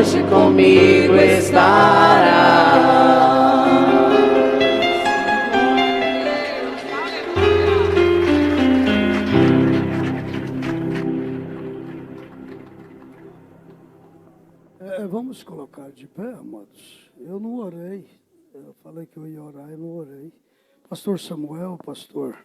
hoje comigo estará. Vamos colocar de pé, amados. Eu não orei. Eu falei que eu ia orar, eu não orei. Pastor Samuel, pastor